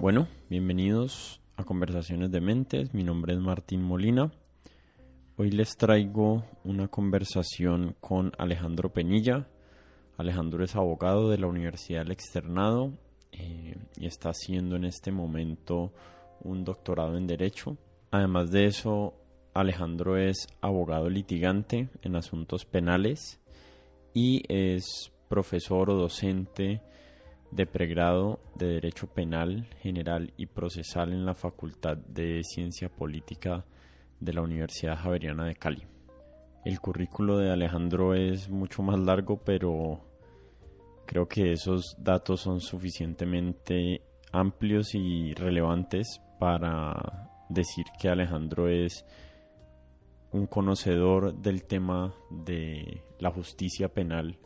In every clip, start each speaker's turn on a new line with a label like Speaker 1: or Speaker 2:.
Speaker 1: Bueno, bienvenidos a Conversaciones de Mentes. Mi nombre es Martín Molina. Hoy les traigo una conversación con Alejandro Penilla. Alejandro es abogado de la Universidad del Externado y está haciendo en este momento un doctorado en Derecho. Además de eso, Alejandro es abogado litigante en asuntos penales y es profesor o docente de pregrado de Derecho Penal, General y Procesal en la Facultad de Ciencia Política de la Universidad Javeriana de Cali. El currículo de Alejandro es mucho más largo, pero creo que esos datos son suficientemente amplios y relevantes para decir que Alejandro es un conocedor del tema de la justicia penal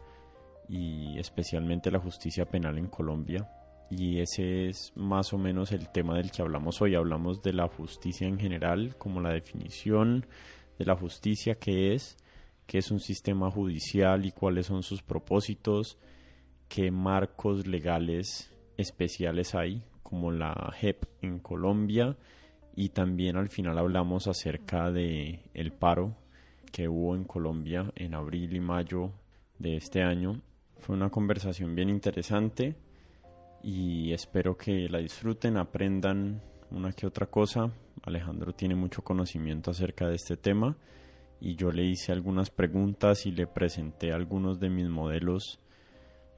Speaker 1: y especialmente la justicia penal en Colombia, y ese es más o menos el tema del que hablamos hoy. Hablamos de la justicia en general, como la definición de la justicia, qué es un sistema judicial y cuáles son sus propósitos, qué marcos legales especiales hay, como la JEP en Colombia, y también al final hablamos acerca de el paro que hubo en Colombia en abril y mayo de este año. Fue una conversación bien interesante y espero que la disfruten, aprendan una que otra cosa. Alejandro tiene mucho conocimiento acerca de este tema y yo le hice algunas preguntas y le presenté algunos de mis modelos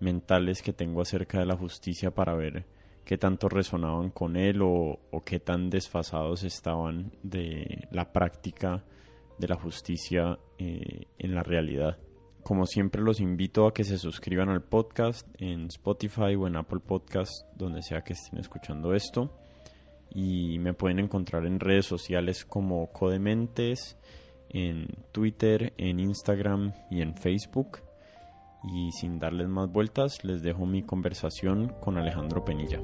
Speaker 1: mentales que tengo acerca de la justicia para ver qué tanto resonaban con él o qué tan desfasados estaban de la práctica de la justicia en la realidad. Como siempre, los invito a que se suscriban al podcast en Spotify o en Apple Podcast, donde sea que estén escuchando esto. Y me pueden encontrar en redes sociales como Codementes, en Twitter, en Instagram y en Facebook. Y sin darles más vueltas, les dejo mi conversación con Alejandro Penilla.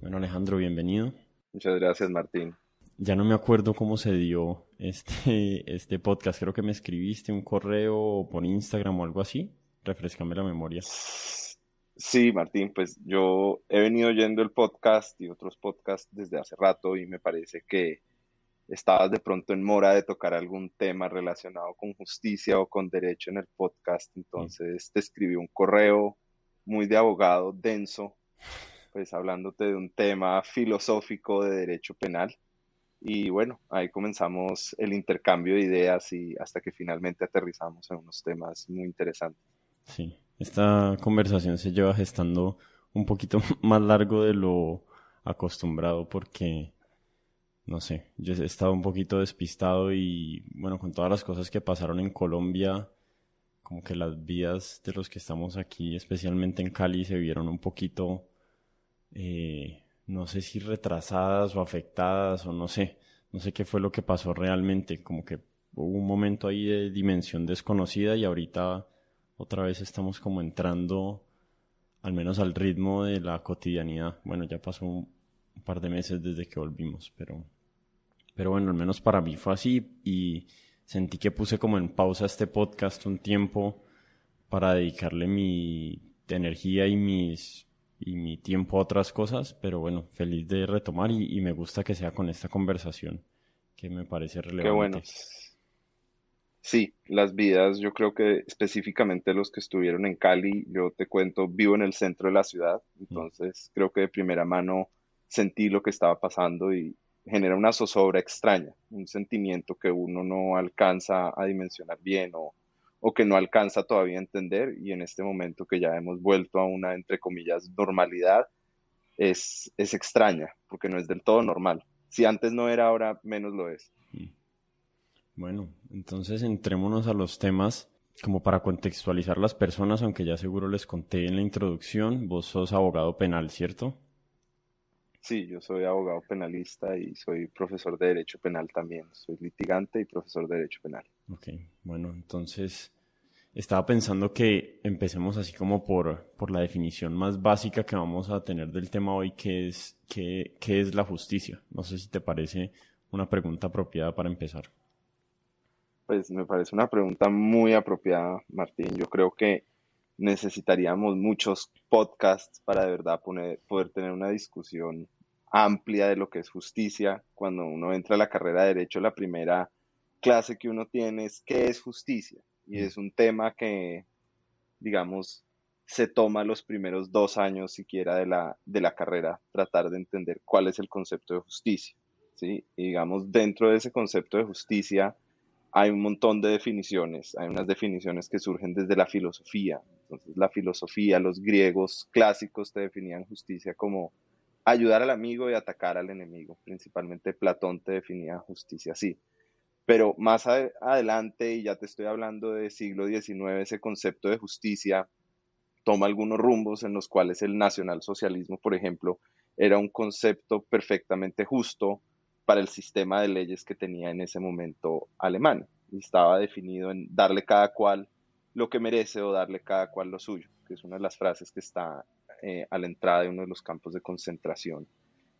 Speaker 1: Bueno, Alejandro, bienvenido.
Speaker 2: Muchas gracias, Martín.
Speaker 1: Ya no me acuerdo cómo se dio este podcast. Creo que me escribiste un correo por Instagram o algo así. Refréscame la memoria.
Speaker 2: Sí, Martín, pues yo he venido oyendo el podcast y otros podcasts desde hace rato y me parece que estabas de pronto en mora de tocar algún tema relacionado con justicia o con derecho en el podcast.
Speaker 1: Sí.
Speaker 2: Entonces te escribí un correo muy de abogado, denso, pues hablándote de un tema filosófico de derecho penal. Y bueno, ahí comenzamos el intercambio de ideas y hasta que finalmente aterrizamos en unos temas muy interesantes.
Speaker 1: Sí, esta conversación se lleva gestando un poquito más largo de lo acostumbrado porque, no sé, yo he estado un poquito despistado y bueno, con todas las cosas que pasaron en Colombia, como que las vidas de los que estamos aquí, especialmente en Cali, se vieron un poquito, no sé si retrasadas o afectadas o no sé qué fue lo que pasó realmente, como que hubo un momento ahí de dimensión desconocida y ahorita otra vez estamos como entrando al menos al ritmo de la cotidianidad. Bueno, ya pasó un par de meses desde que volvimos, pero bueno, al menos para mí fue así y sentí que puse como en pausa este podcast un tiempo para dedicarle mi energía y mi tiempo a otras cosas, pero bueno, feliz de retomar y me gusta que sea con esta conversación que me parece
Speaker 2: Qué bueno.
Speaker 1: relevante.
Speaker 2: Sí, las vidas, yo creo que específicamente los que estuvieron en Cali, yo te cuento, vivo en el centro de la ciudad,
Speaker 1: Mm.
Speaker 2: entonces creo que de primera mano sentí lo que estaba pasando y genera una zozobra extraña, un sentimiento que uno no alcanza a dimensionar bien o que no alcanza todavía a entender y en este momento que ya hemos vuelto a una, entre comillas, normalidad, es extraña porque no es del todo normal. Si antes no era, ahora menos lo es.
Speaker 1: Bueno, entonces entrémonos a los temas como para contextualizar las personas, aunque ya seguro les conté en la introducción, vos sos abogado penal, ¿cierto?
Speaker 2: Sí, yo soy abogado penalista y soy profesor de Derecho Penal también. Soy litigante y profesor de Derecho Penal.
Speaker 1: Ok, bueno, entonces Estaba pensando que empecemos así como por la definición más básica que vamos a tener del tema hoy, qué es la justicia. No sé si te parece una pregunta apropiada para empezar.
Speaker 2: Pues me parece una pregunta muy apropiada, Martín. Yo creo que necesitaríamos muchos podcasts para de verdad poder tener una discusión amplia de lo que es justicia. Cuando uno entra a la carrera de derecho, la primera clase que uno tiene es ¿qué es justicia? Y
Speaker 1: Mm.
Speaker 2: es un tema que, digamos, se toma los primeros 2 años siquiera de la carrera, tratar de entender cuál es el concepto de justicia, ¿sí? Y digamos, dentro de ese concepto de justicia hay un montón de definiciones, hay unas definiciones que surgen desde la filosofía. Entonces, la filosofía, los griegos clásicos te definían justicia como ayudar al amigo y atacar al enemigo. Principalmente Platón te definía justicia así. Pero más adelante, y ya te estoy hablando de siglo XIX, ese concepto de justicia toma algunos rumbos en los cuales el nacionalsocialismo, por ejemplo, era un concepto perfectamente justo para el sistema de leyes que tenía en ese momento Alemania. Y estaba definido en darle cada cual lo que merece o darle cada cual lo suyo, que es una de las frases que está a la entrada de uno de los campos de concentración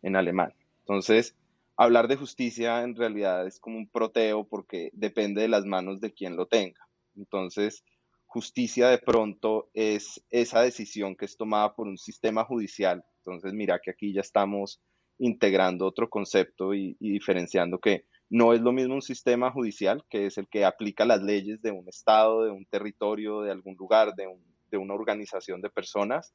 Speaker 2: en Alemania. Entonces, hablar de justicia en realidad es como un proteo porque depende de las manos de quien lo tenga. Entonces, justicia de pronto es esa decisión que es tomada por un sistema judicial. Entonces, mira que aquí ya estamos integrando otro concepto y diferenciando que no es lo mismo un sistema judicial, que es el que aplica las leyes de un estado, de un territorio, de algún lugar, de una organización de personas,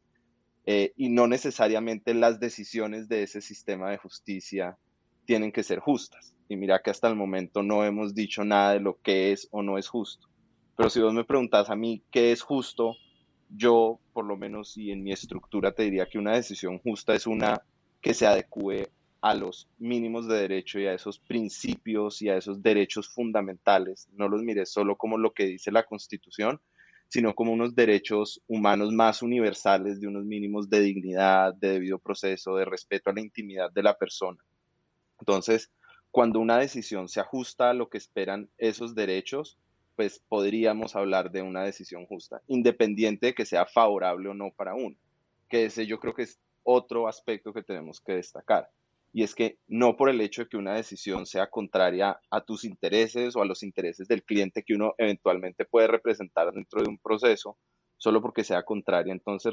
Speaker 2: y no necesariamente las decisiones de ese sistema de justicia tienen que ser justas. Y mira que hasta el momento no hemos dicho nada de lo que es o no es justo. Pero si vos me preguntas a mí qué es justo, yo por lo menos y en mi estructura te diría que una decisión justa es una que se adecue a los mínimos de derecho y a esos principios y a esos derechos fundamentales. No los mires solo como lo que dice la Constitución, sino como unos derechos humanos más universales, de unos mínimos de dignidad, de debido proceso, de respeto a la intimidad de la persona. Entonces, cuando una decisión se ajusta a lo que esperan esos derechos, pues podríamos hablar de una decisión justa, independiente de que sea favorable o no para uno, que ese yo creo que es otro aspecto que tenemos que destacar. Y es que no por el hecho de que una decisión sea contraria a tus intereses o a los intereses del cliente que uno eventualmente puede representar dentro de un proceso, solo porque sea contraria, entonces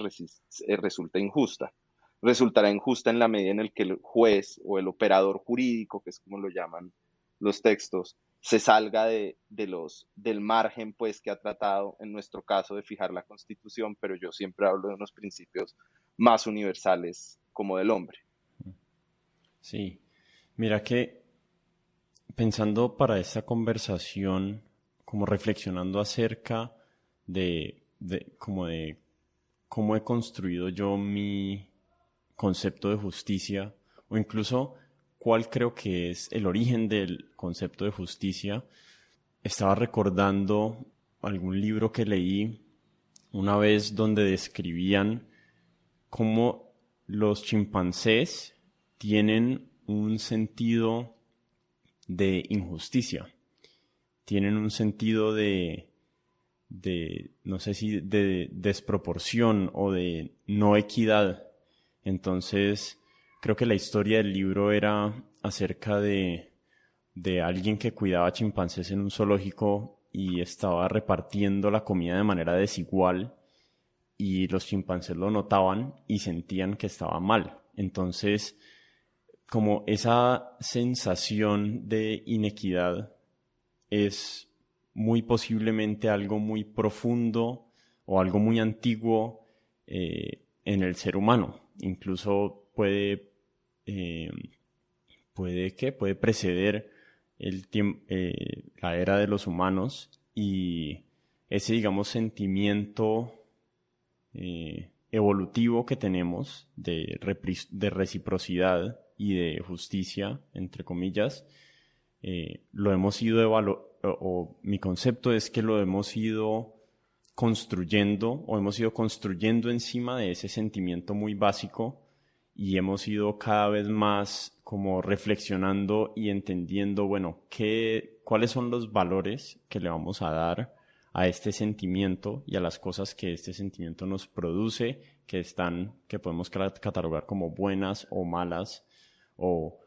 Speaker 2: resulta injusta. Resultará injusta en la medida en el que el juez o el operador jurídico, que es como lo llaman los textos, se salga del margen pues que ha tratado en nuestro caso de fijar la Constitución, pero yo siempre hablo de unos principios más universales como del hombre.
Speaker 1: Sí, mira que pensando para esta conversación, como reflexionando acerca de cómo he construido yo mi concepto de justicia, o incluso cuál creo que es el origen del concepto de justicia, estaba recordando algún libro que leí una vez donde describían cómo los chimpancés tienen un sentido de injusticia, tienen un sentido de no sé si de desproporción o de no equidad. Entonces, creo que la historia del libro era acerca de alguien que cuidaba chimpancés en un zoológico y estaba repartiendo la comida de manera desigual y los chimpancés lo notaban y sentían que estaba mal. Entonces, como esa sensación de inequidad es muy posiblemente algo muy profundo o algo muy antiguo en el ser humano. Incluso eh, puede preceder la era de los humanos y ese, digamos, sentimiento evolutivo que tenemos de reciprocidad y de justicia, entre comillas, lo hemos ido o mi concepto es que lo hemos ido construyendo o hemos ido construyendo encima de ese sentimiento muy básico y hemos ido cada vez más como reflexionando y entendiendo, bueno, cuáles son los valores que le vamos a dar a este sentimiento y a las cosas que este sentimiento nos produce, que podemos catalogar como buenas o malas, o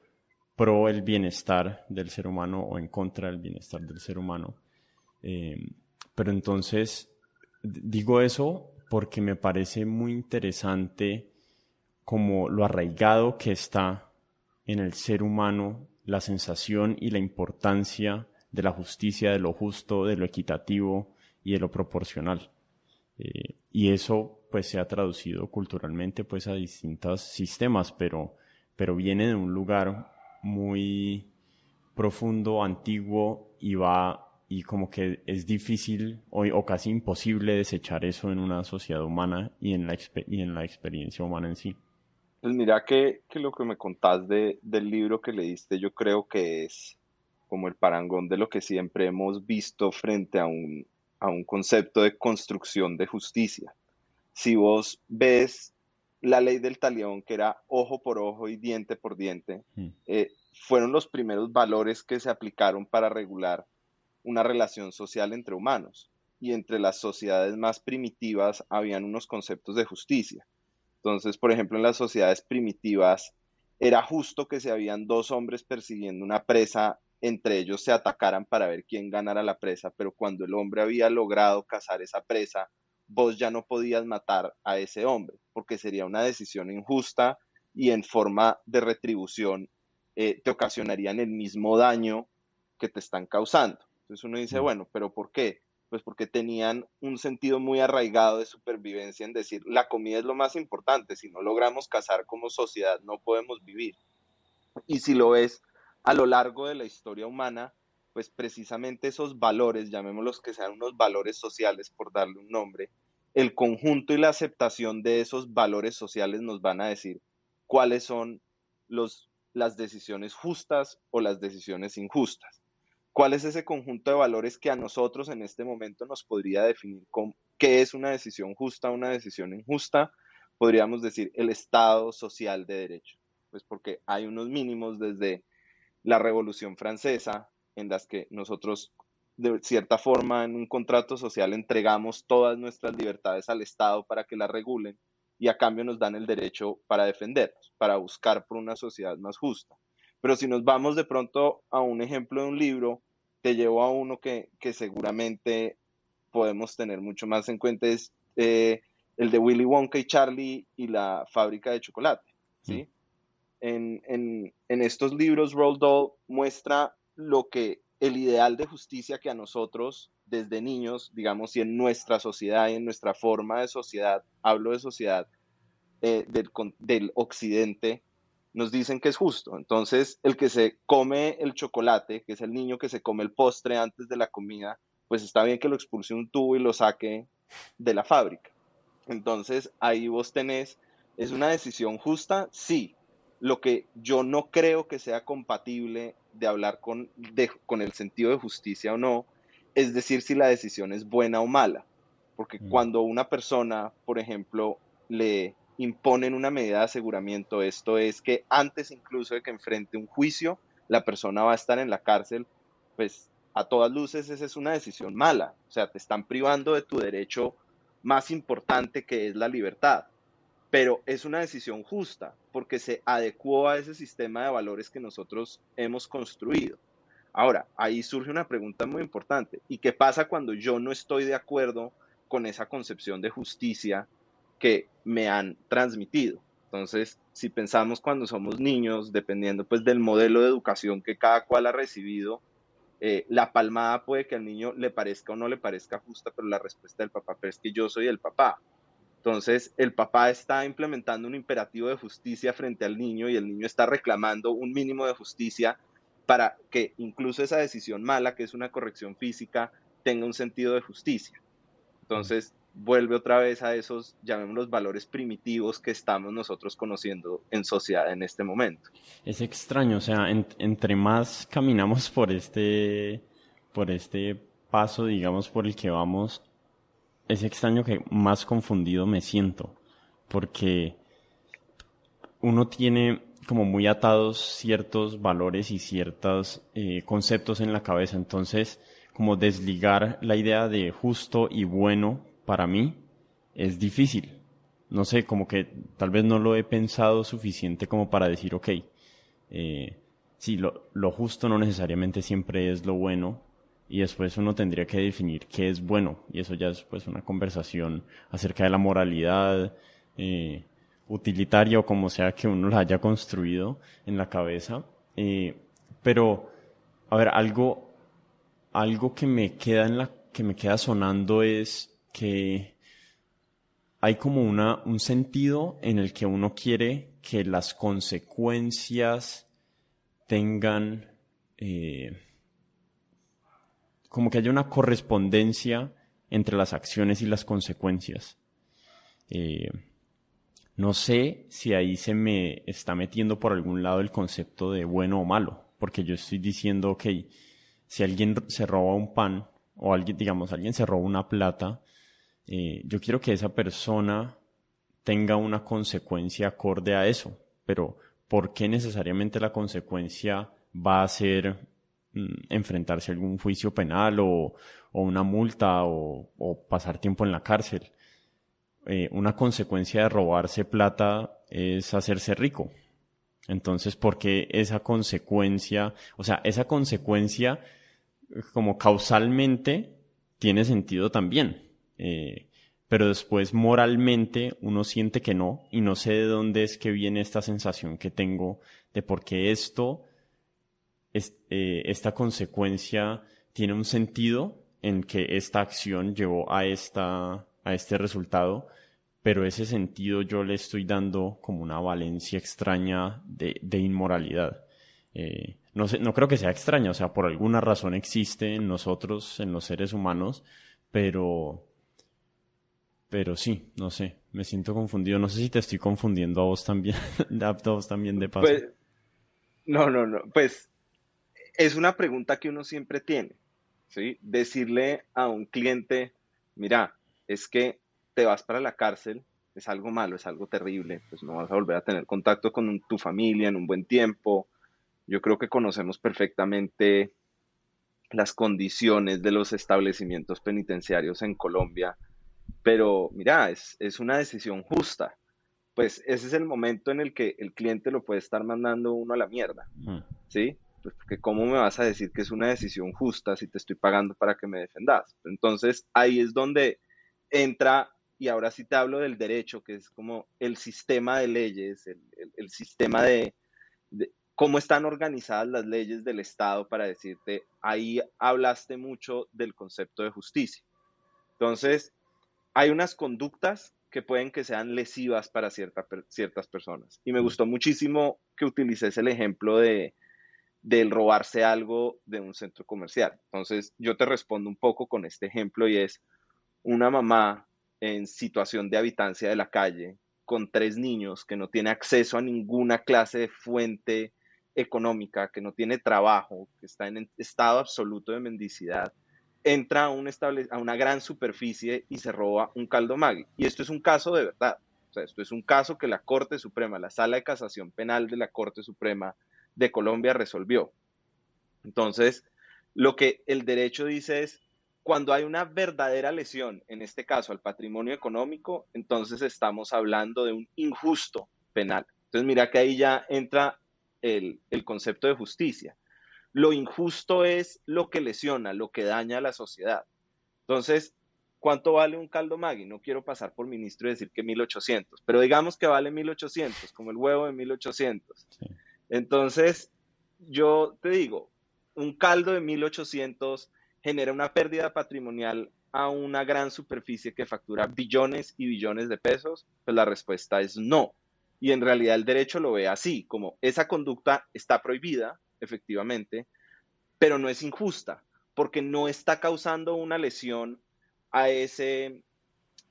Speaker 1: pro el bienestar del ser humano o en contra del bienestar del ser humano. Pero entonces digo eso porque me parece muy interesante como lo arraigado que está en el ser humano la sensación y la importancia de la justicia, de lo justo, de lo equitativo y de lo proporcional. Y eso pues se ha traducido culturalmente pues a distintos sistemas, pero viene de un lugar muy profundo, antiguo y como que es difícil o casi imposible desechar eso en una sociedad humana y en la experiencia humana en sí.
Speaker 2: Pues mira que lo que me contás del libro que leíste, yo creo que es como el parangón de lo que siempre hemos visto frente a un concepto de construcción de justicia. Si vos ves la ley del talión, que era ojo por ojo y diente por diente,
Speaker 1: Mm.
Speaker 2: fueron los primeros valores que se aplicaron para regular una relación social entre humanos. Y entre las sociedades más primitivas habían unos conceptos de justicia. Entonces, por ejemplo, en las sociedades primitivas era justo que si habían dos hombres persiguiendo una presa, entre ellos se atacaran para ver quién ganara la presa, pero cuando el hombre había logrado cazar esa presa, vos ya no podías matar a ese hombre, porque sería una decisión injusta y en forma de retribución te ocasionarían el mismo daño que te están causando. Entonces uno dice,
Speaker 1: Mm.
Speaker 2: bueno, pero ¿por qué? Pues porque tenían un sentido muy arraigado de supervivencia en decir, la comida es lo más importante, si no logramos cazar como sociedad no podemos vivir. Y si lo ves a lo largo de la historia humana, pues precisamente esos valores, llamémoslos que sean unos valores sociales por darle un nombre, el conjunto y la aceptación de esos valores sociales nos van a decir cuáles son las decisiones justas o las decisiones injustas. ¿Cuál es ese conjunto de valores que a nosotros en este momento nos podría definir con qué es una decisión justa, una decisión injusta? Podríamos decir el Estado social de derecho, pues porque hay unos mínimos desde la Revolución Francesa en las que nosotros de cierta forma en un contrato social entregamos todas nuestras libertades al Estado para que las regulen y a cambio nos dan el derecho para defendernos, para buscar por una sociedad más justa. Pero si nos vamos de pronto a un ejemplo de un libro, te llevo a uno que seguramente podemos tener mucho más en cuenta, es el de Willy Wonka y Charlie y la fábrica de chocolate,
Speaker 1: Mm.
Speaker 2: ¿sí? En estos libros, Roald Dahl muestra lo que el ideal de justicia que a nosotros desde niños, digamos, y en nuestra sociedad y en nuestra forma de sociedad, hablo de sociedad del occidente, nos dicen que es justo. Entonces, el que se come el chocolate, que es el niño que se come el postre antes de la comida, pues está bien que lo expulse un tubo y lo saque de la fábrica. Entonces, ahí vos tenés, ¿es una decisión justa? Sí. Lo que yo no creo que sea compatible de hablar con el sentido de justicia o no, es decir si la decisión es buena o mala. Porque
Speaker 1: Mm.
Speaker 2: cuando una persona, por ejemplo, le imponen una medida de aseguramiento, esto es que antes incluso de que enfrente un juicio, la persona va a estar en la cárcel, pues a todas luces esa es una decisión mala. O sea, te están privando de tu derecho más importante que es la libertad. Pero es una decisión justa porque se adecuó a ese sistema de valores que nosotros hemos construido. Ahora, ahí surge una pregunta muy importante. ¿Y qué pasa cuando yo no estoy de acuerdo con esa concepción de justicia que me han transmitido? Entonces, si pensamos cuando somos niños, dependiendo pues del modelo de educación que cada cual ha recibido, la palmada puede que al niño le parezca o no le parezca justa, pero la respuesta del papá, pero es que yo soy el papá. Entonces, el papá está implementando un imperativo de justicia frente al niño y el niño está reclamando un mínimo de justicia para que incluso esa decisión mala, que es una corrección física, tenga un sentido de justicia.
Speaker 1: Mm.
Speaker 2: Entonces, vuelve otra vez a esos, llamémoslos valores primitivos que estamos nosotros conociendo en sociedad en este momento.
Speaker 1: Es extraño, o sea, entre más caminamos por este paso, digamos, por el que vamos, es extraño que más confundido me siento, porque uno tiene como muy atados ciertos valores y ciertos conceptos en la cabeza, entonces como desligar la idea de justo y bueno para mí es difícil. No sé, como que tal vez no lo he pensado suficiente como para decir, ok, sí, lo justo no necesariamente siempre es lo bueno, y después uno tendría que definir qué es bueno, y eso ya es pues una conversación acerca de la moralidad utilitaria o como sea que uno la haya construido en la cabeza. Pero, a ver, algo que me queda que me queda sonando es que hay como un sentido en el que uno quiere que las consecuencias tengan, como que haya una correspondencia entre las acciones y las consecuencias. Eh, no sé si ahí se me está metiendo por algún lado el concepto de bueno o malo, porque yo estoy diciendo, ok, si alguien se roba un pan o alguien, digamos, alguien se roba una plata, yo quiero que esa persona tenga una consecuencia acorde a eso, pero ¿por qué necesariamente la consecuencia va a ser enfrentarse a algún juicio penal o una multa o pasar tiempo en la cárcel? Una consecuencia de robarse plata es hacerse rico. Entonces, ¿por qué esa consecuencia, o sea, esa consecuencia como causalmente tiene sentido también? Pero después moralmente uno siente que no, y no sé de dónde es que viene esta sensación que tengo de por qué esta consecuencia tiene un sentido en que esta acción llevó a este resultado, pero ese sentido yo le estoy dando como una valencia extraña de inmoralidad. No sé, no creo que sea extraña, o sea, por alguna razón existe en nosotros, en los seres humanos, pero, pero sí, no sé, me siento confundido. No sé si te estoy confundiendo a vos también, a vos también de paso.
Speaker 2: Pues, no, pues es una pregunta que uno siempre tiene, ¿sí? Decirle a un cliente, mira, es que te vas para la cárcel, es algo malo, es algo terrible, pues no vas a volver a tener contacto con tu familia en un buen tiempo. Yo creo que conocemos perfectamente las condiciones de los establecimientos penitenciarios en Colombia, pero mira, es una decisión justa. Pues ese es el momento en el que el cliente lo puede estar mandando uno a la mierda,
Speaker 1: Mm,
Speaker 2: ¿sí? Pues porque ¿cómo me vas a decir que es una decisión justa si te estoy pagando para que me defendas? Entonces ahí es donde entra, y ahora sí te hablo del derecho, que es como el sistema de leyes, el sistema de cómo están organizadas las leyes del Estado para decirte, ahí hablaste mucho del concepto de justicia. Entonces, hay unas conductas que pueden que sean lesivas para ciertas personas. Y me
Speaker 1: mm,
Speaker 2: gustó muchísimo que utilices el ejemplo del robarse algo de un centro comercial. Entonces, yo te respondo un poco con este ejemplo, y es una mamá en situación de habitancia de la calle con 3 niños, que no tiene acceso a ninguna clase de fuente económica, que no tiene trabajo, que está en estado absoluto de mendicidad, entra a una gran superficie y se roba un caldo Maggi. Y esto es un caso de verdad. O sea, esto es un caso que la Corte Suprema, la Sala de Casación Penal de la Corte Suprema de Colombia resolvió. Entonces, lo que el derecho dice es, cuando hay una verdadera lesión, en este caso al patrimonio económico, entonces estamos hablando de un injusto penal. Entonces, mira que ahí ya entra el concepto de justicia. Lo injusto es lo que lesiona, lo que daña a la sociedad. Entonces, ¿cuánto vale un caldo Maggi? No quiero pasar por ministro y decir que 1.800, pero digamos que vale 1.800, como el huevo de 1.800.
Speaker 1: sí.
Speaker 2: Entonces, yo te digo, un caldo de 1.800 genera una pérdida patrimonial a una gran superficie que factura billones y billones de pesos. Pues la respuesta es no. Y en realidad el derecho lo ve así, como esa conducta está prohibida, efectivamente, pero no es injusta, porque no está causando una lesión a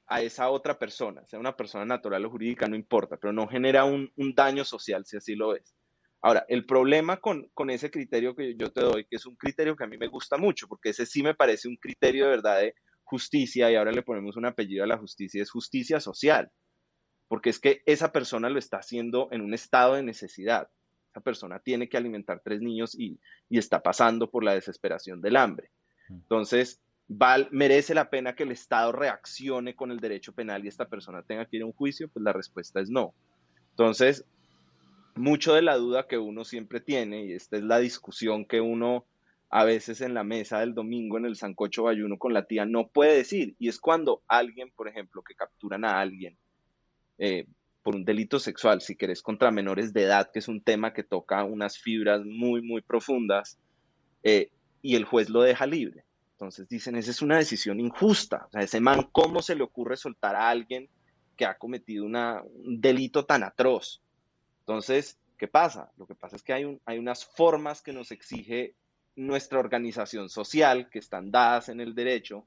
Speaker 2: a esa otra persona, sea una persona natural o jurídica, no importa, pero no genera un daño social, si así lo es. Ahora, el problema con ese criterio que yo te doy, que es un criterio que a mí me gusta mucho, porque ese sí me parece un criterio de verdad de justicia, y ahora le ponemos un apellido a la justicia, es justicia social, porque es que esa persona lo está haciendo en un estado de necesidad. Esa persona tiene que alimentar 3 niños y está pasando por la desesperación del hambre. Entonces, ¿merece la pena que el Estado reaccione con el derecho penal y esta persona tenga que ir a un juicio? Pues la respuesta es no. Entonces, mucho de la duda que uno siempre tiene, y esta es la discusión que uno a veces en la mesa del domingo en el sancocho bayuno con la tía no puede decir, y es cuando alguien, por ejemplo, que capturan a alguien por un delito sexual, si querés, contra menores de edad, que es un tema que toca unas fibras muy, muy profundas, y el juez lo deja libre. Entonces dicen, esa es una decisión injusta. O sea, ese man, ¿cómo se le ocurre soltar a alguien que ha cometido un delito tan atroz? Entonces, ¿qué pasa? Lo que pasa es que hay unas formas que nos exige nuestra organización social, que están dadas en el derecho,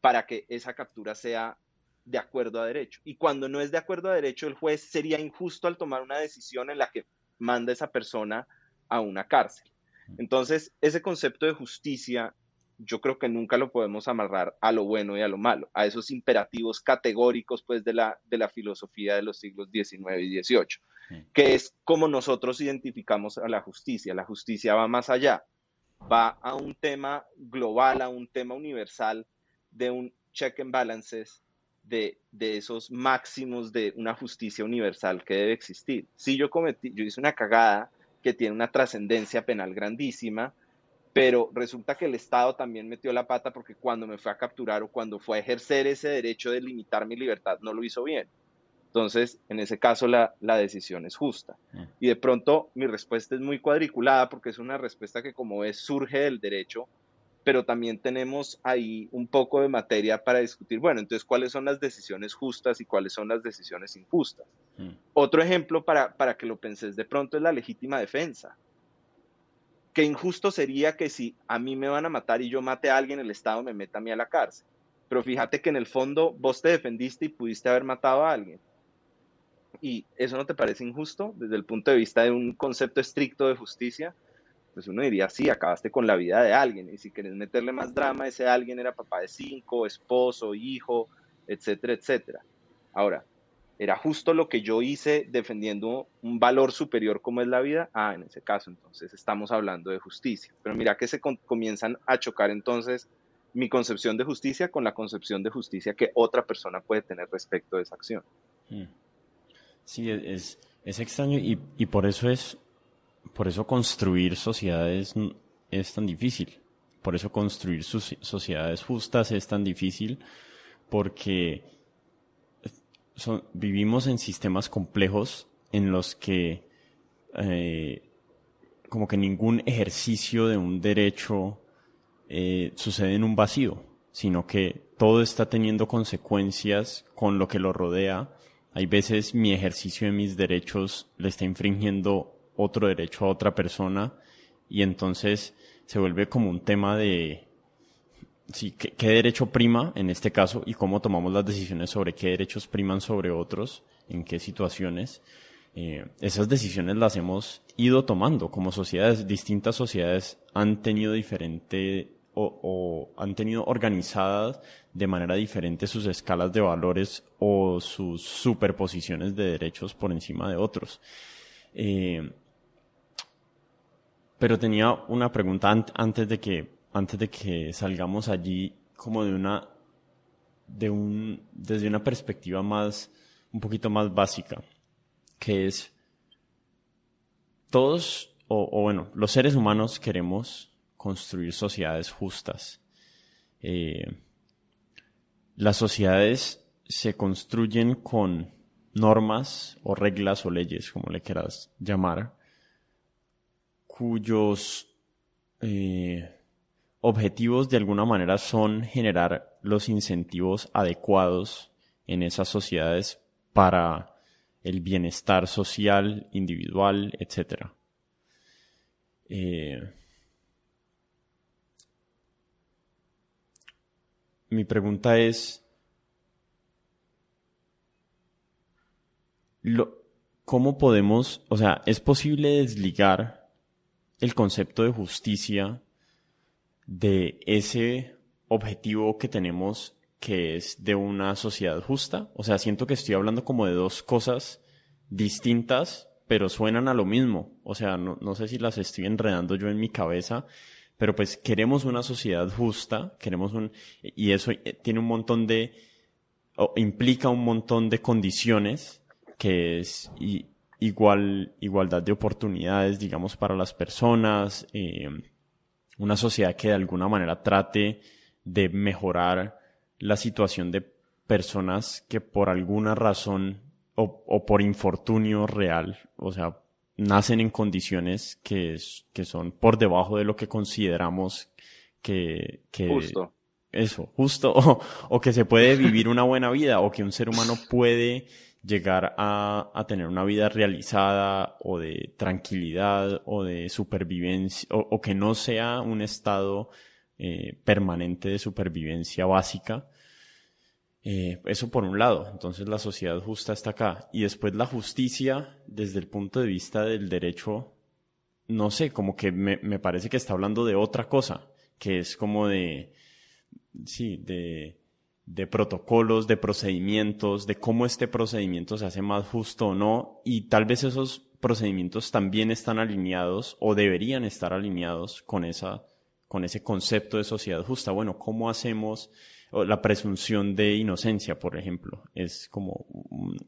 Speaker 2: para que esa captura sea de acuerdo a derecho. Y cuando no es de acuerdo a derecho, el juez sería injusto al tomar una decisión en la que manda a esa persona a una cárcel. Entonces, ese concepto de justicia, yo creo que nunca lo podemos amarrar a lo bueno y a lo malo, a esos imperativos categóricos pues, de la filosofía de los siglos XIX y XVIII, que es como nosotros identificamos a la justicia. La justicia va más allá, va a un tema global, a un tema universal, de un check and balances, de esos máximos de una justicia universal que debe existir. Si yo hice una cagada que tiene una trascendencia penal grandísima, pero resulta que el Estado también metió la pata porque cuando me fue a capturar o cuando fue a ejercer ese derecho de limitar mi libertad no lo hizo bien. Entonces, en ese caso, la decisión es justa. Y de pronto mi respuesta es muy cuadriculada porque es una respuesta que, como ves, surge del derecho, pero también tenemos ahí un poco de materia para discutir, bueno, entonces, ¿cuáles son las decisiones justas y cuáles son las decisiones injustas? Otro ejemplo para que lo penses de pronto es la legítima defensa. Qué injusto sería que si a mí me van a matar y yo mate a alguien, el Estado me meta a mí a la cárcel. Pero fíjate que en el fondo vos te defendiste y pudiste haber matado a alguien. ¿Y eso no te parece injusto desde el punto de vista de un concepto estricto de justicia? Pues uno diría, sí, acabaste con la vida de alguien. Y si querés meterle más drama, ese alguien era papá de 5, esposo, hijo, etcétera, etcétera. Ahora, ¿era justo lo que yo hice defendiendo un valor superior como es la vida? En ese caso, entonces estamos hablando de justicia. Pero mira que se comienzan a chocar entonces mi concepción de justicia con la concepción de justicia que otra persona puede tener respecto de esa acción.
Speaker 1: Sí, es extraño y por eso construir sociedades es tan difícil. Por eso construir sociedades justas es tan difícil, porque vivimos en sistemas complejos en los que como que ningún ejercicio de un derecho sucede en un vacío, sino que todo está teniendo consecuencias con lo que lo rodea. Hay veces mi ejercicio de mis derechos le está infringiendo otro derecho a otra persona y entonces se vuelve como un tema de sí, qué derecho prima en este caso y cómo tomamos las decisiones sobre qué derechos priman sobre otros, en qué situaciones. Esas decisiones las hemos ido tomando como sociedades. Distintas sociedades han tenido diferente o han tenido organizadas de manera diferente sus escalas de valores o sus superposiciones de derechos por encima de otros. Pero tenía una pregunta antes de que salgamos allí, como desde una perspectiva un poquito más básica, que es, todos, bueno, los seres humanos queremos construir sociedades justas. Las sociedades se construyen con normas o reglas o leyes, como le quieras llamar, cuyos objetivos de alguna manera son generar los incentivos adecuados en esas sociedades para el bienestar social, individual, etc. Mi pregunta es, ¿cómo podemos, o sea, es posible desligar el concepto de justicia de ese objetivo que tenemos, que es de una sociedad justa? O sea, siento que estoy hablando como de dos cosas distintas, pero suenan a lo mismo. O sea, no sé si las estoy enredando yo en mi cabeza, pero pues queremos una sociedad justa, y eso tiene un montón o implica un montón de condiciones, que es igualdad de oportunidades, digamos, para las personas, una sociedad que de alguna manera trate de mejorar la situación de personas que por alguna razón o por infortunio real, o sea, nacen en condiciones que son por debajo de lo que consideramos que
Speaker 2: Justo.
Speaker 1: eso, justo, o que se puede vivir una buena vida, o que un ser humano puede llegar a tener una vida realizada, o de tranquilidad, o de supervivencia, o que no sea un estado permanente de supervivencia básica. Eso por un lado. Entonces la sociedad justa está acá. Y después la justicia, desde el punto de vista del derecho, no sé, como que me parece que está hablando de otra cosa, que es como sí, de protocolos, de procedimientos, de cómo este procedimiento se hace más justo o no, y tal vez esos procedimientos también están alineados o deberían estar alineados con ese concepto de sociedad justa. Bueno, ¿cómo hacemos la presunción de inocencia, por ejemplo? Es como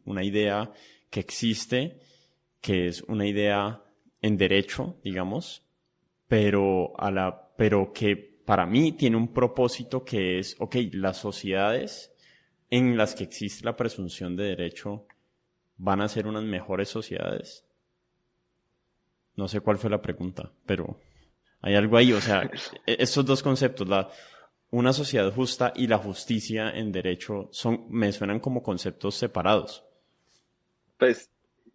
Speaker 1: una idea que existe, que es una idea en derecho, digamos, pero que para mí tiene un propósito, que es, ok, las sociedades en las que existe la presunción de derecho van a ser unas mejores sociedades. No sé cuál fue la pregunta, pero hay algo ahí, o sea, estos dos conceptos, una sociedad justa y la justicia en derecho, me suenan como conceptos separados.
Speaker 2: Pues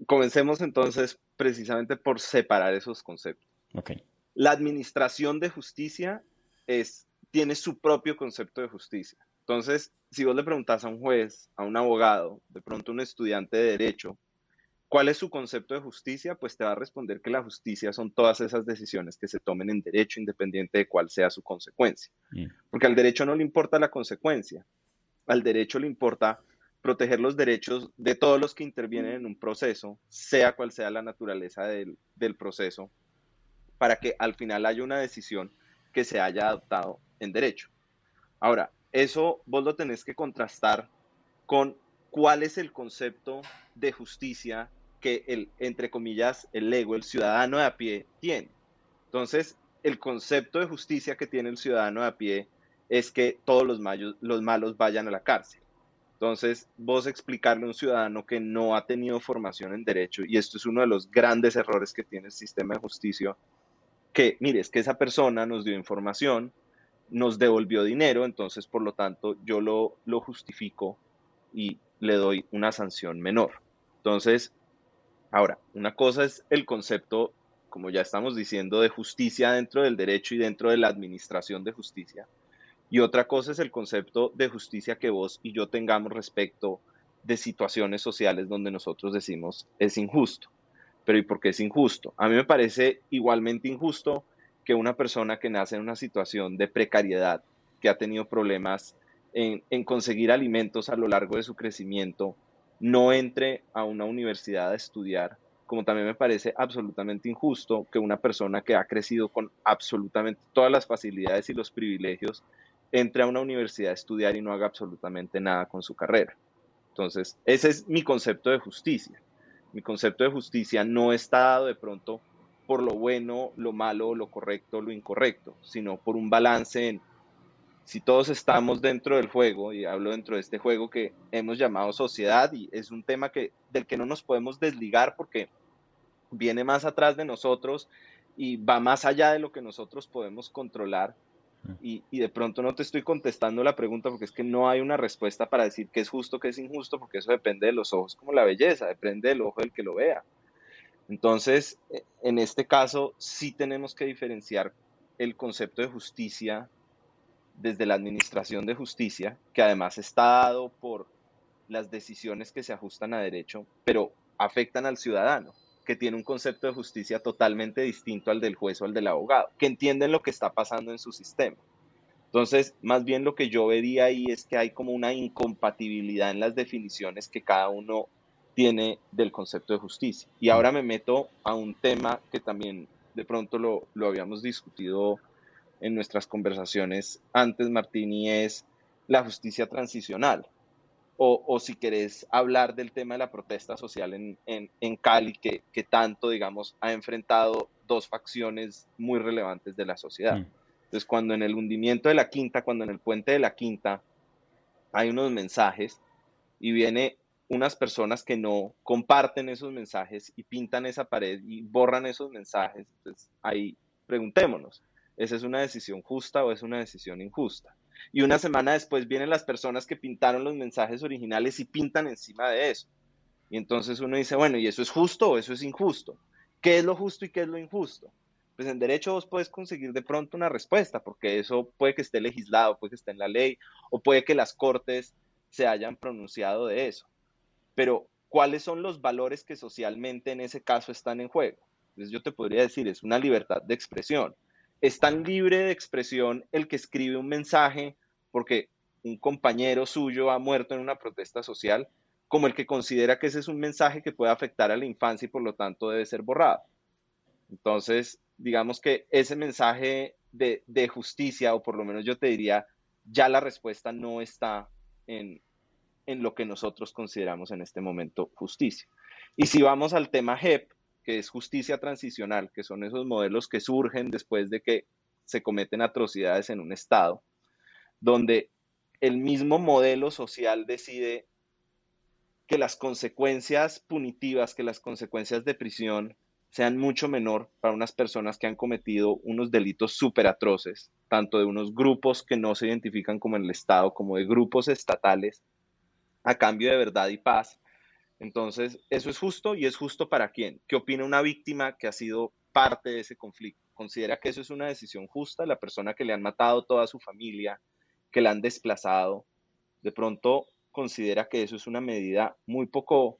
Speaker 2: comencemos entonces precisamente por separar esos conceptos.
Speaker 1: Okay.
Speaker 2: La administración de justicia tiene su propio concepto de justicia. Entonces, si vos le preguntás a un juez, a un abogado, de pronto a un estudiante de derecho, ¿cuál es su concepto de justicia? Pues te va a responder que la justicia son todas esas decisiones que se tomen en derecho, independiente de cuál sea su consecuencia. Porque al derecho no le importa la consecuencia, al derecho le importa proteger los derechos de todos los que intervienen en un proceso, sea cual sea la naturaleza del proceso, para que al final haya una decisión que se haya adoptado en derecho. Ahora, eso vos lo tenés que contrastar con cuál es el concepto de justicia que entre comillas, el ego, el ciudadano de a pie tiene. Entonces, el concepto de justicia que tiene el ciudadano de a pie es que todos los malos vayan a la cárcel. Entonces, vos explicarle a un ciudadano que no ha tenido formación en derecho, y esto es uno de los grandes errores que tiene el sistema de justicia, que, mire, es que esa persona nos dio información, nos devolvió dinero, entonces, por lo tanto, yo lo justifico y le doy una sanción menor. Entonces, ahora, una cosa es el concepto, como ya estamos diciendo, de justicia dentro del derecho y dentro de la administración de justicia. Y otra cosa es el concepto de justicia que vos y yo tengamos respecto de situaciones sociales donde nosotros decimos es injusto. Pero ¿y por qué es injusto? A mí me parece igualmente injusto que una persona que nace en una situación de precariedad, que ha tenido problemas en conseguir alimentos a lo largo de su crecimiento, no entre a una universidad a estudiar, como también me parece absolutamente injusto que una persona que ha crecido con absolutamente todas las facilidades y los privilegios entre a una universidad a estudiar y no haga absolutamente nada con su carrera. Entonces, ese es mi concepto de justicia. Mi concepto de justicia no está dado de pronto por lo bueno, lo malo, lo correcto, lo incorrecto, sino por un balance en si todos estamos dentro del juego, y hablo dentro de este juego que hemos llamado sociedad, y es un tema del que no nos podemos desligar porque viene más atrás de nosotros y va más allá de lo que nosotros podemos controlar. Y de pronto no te estoy contestando la pregunta porque es que no hay una respuesta para decir qué es justo, qué es injusto, porque eso depende de los ojos, como la belleza, depende del ojo del que lo vea. Entonces, en este caso, sí tenemos que diferenciar el concepto de justicia desde la administración de justicia, que además está dado por las decisiones que se ajustan a derecho, pero afectan al ciudadano, que tiene un concepto de justicia totalmente distinto al del juez o al del abogado, que entienden lo que está pasando en su sistema. Entonces, más bien lo que yo vería ahí es que hay como una incompatibilidad en las definiciones que cada uno tiene del concepto de justicia. Y ahora me meto a un tema que también de pronto lo habíamos discutido en nuestras conversaciones antes, Martín, y es la justicia transicional. O si querés hablar del tema de la protesta social en Cali, que tanto, digamos, ha enfrentado dos facciones muy relevantes de la sociedad.
Speaker 1: Mm.
Speaker 2: Entonces, cuando en el hundimiento de la Quinta, cuando en el puente de la Quinta hay unos mensajes y viene unas personas que no comparten esos mensajes y pintan esa pared y borran esos mensajes, pues ahí preguntémonos, ¿esa es una decisión justa o es una decisión injusta? Y una semana después vienen las personas que pintaron los mensajes originales y pintan encima de eso. Y entonces uno dice, bueno, ¿y eso es justo o eso es injusto? ¿Qué es lo justo y qué es lo injusto? Pues en derecho vos puedes conseguir de pronto una respuesta, porque eso puede que esté legislado, puede que esté en la ley, o puede que las cortes se hayan pronunciado de eso. Pero, ¿cuáles son los valores que socialmente en ese caso están en juego? Entonces yo te podría decir, es una libertad de expresión. Es tan libre de expresión el que escribe un mensaje porque un compañero suyo ha muerto en una protesta social, como el que considera que ese es un mensaje que puede afectar a la infancia y por lo tanto debe ser borrado. Entonces, digamos que ese mensaje de justicia, o por lo menos yo te diría, ya la respuesta no está en lo que nosotros consideramos en este momento justicia. Y si vamos al tema JEP, que es justicia transicional, que son esos modelos que surgen después de que se cometen atrocidades en un estado, donde el mismo modelo social decide que las consecuencias punitivas, que las consecuencias de prisión sean mucho menor para unas personas que han cometido unos delitos súper atroces, tanto de unos grupos que no se identifican como en el Estado, como de grupos estatales, a cambio de verdad y paz. Entonces, ¿eso es justo? ¿Y es justo para quién? ¿Qué opina una víctima que ha sido parte de ese conflicto? ¿Considera que eso es una decisión justa? La persona que le han matado toda su familia, que la han desplazado, de pronto considera que eso es una medida muy poco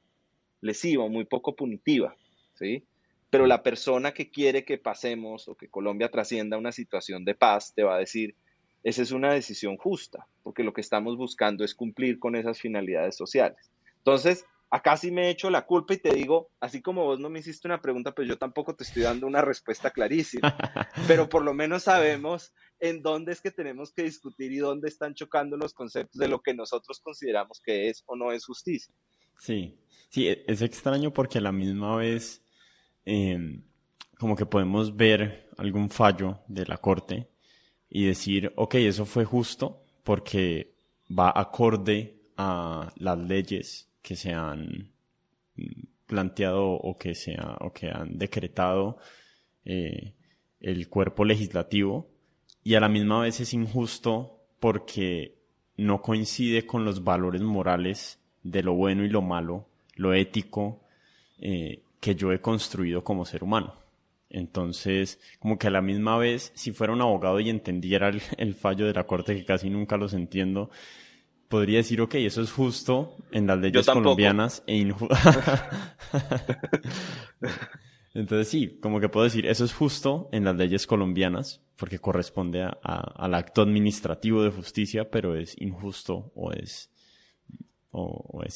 Speaker 2: lesiva, muy poco punitiva, ¿sí? Pero la persona que quiere que pasemos o que Colombia trascienda una situación de paz te va a decir, esa es una decisión justa, porque lo que estamos buscando es cumplir con esas finalidades sociales. Entonces, acá sí me echo la culpa y te digo, así como vos no me hiciste una pregunta, pues yo tampoco te estoy dando una respuesta clarísima, pero por lo menos sabemos en dónde es que tenemos que discutir y dónde están chocando los conceptos de lo que nosotros consideramos que es o no es justicia.
Speaker 1: Sí, sí, es extraño porque a la misma vez como que podemos ver algún fallo de la corte y decir, ok, eso fue justo porque va acorde a las leyes que se han planteado o que han decretado eh, el cuerpo legislativo, y a la misma vez es injusto porque no coincide con los valores morales de lo bueno y lo malo, lo ético que yo he construido como ser humano. Entonces, como que a la misma vez, si fuera un abogado y entendiera el fallo de la corte, que casi nunca los entiendo, podría decir, ok, eso es justo en las
Speaker 2: Yo
Speaker 1: leyes
Speaker 2: tampoco.
Speaker 1: colombianas e injusto. Entonces sí, como que puedo decir, eso es justo en las leyes colombianas, porque corresponde al acto administrativo de justicia, pero es injusto o es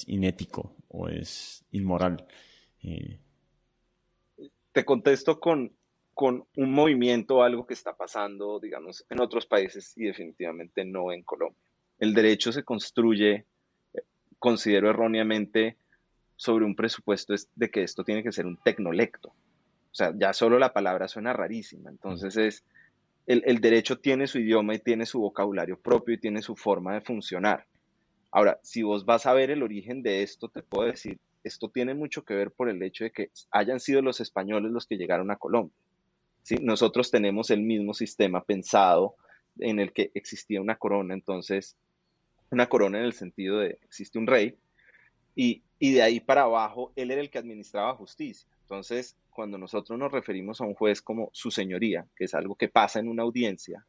Speaker 1: inético o es inmoral. Eh,
Speaker 2: Te contesto con un movimiento, algo que está pasando, digamos, en otros países y definitivamente no en Colombia. El derecho se construye, considero erróneamente, sobre un presupuesto de que esto tiene que ser un tecnolecto. O sea, ya solo la palabra suena rarísima. Entonces el derecho tiene su idioma y tiene su vocabulario propio y tiene su forma de funcionar. Ahora, si vos vas a ver el origen de esto, te puedo decir, esto tiene mucho que ver por el hecho de que hayan sido los españoles los que llegaron a Colombia. ¿Sí? Nosotros tenemos el mismo sistema pensado en el que existía una corona, entonces, una corona en el sentido de existe un rey y de ahí para abajo él era el que administraba justicia. Entonces, cuando nosotros nos referimos a un juez como su señoría, que es algo que pasa en una audiencia,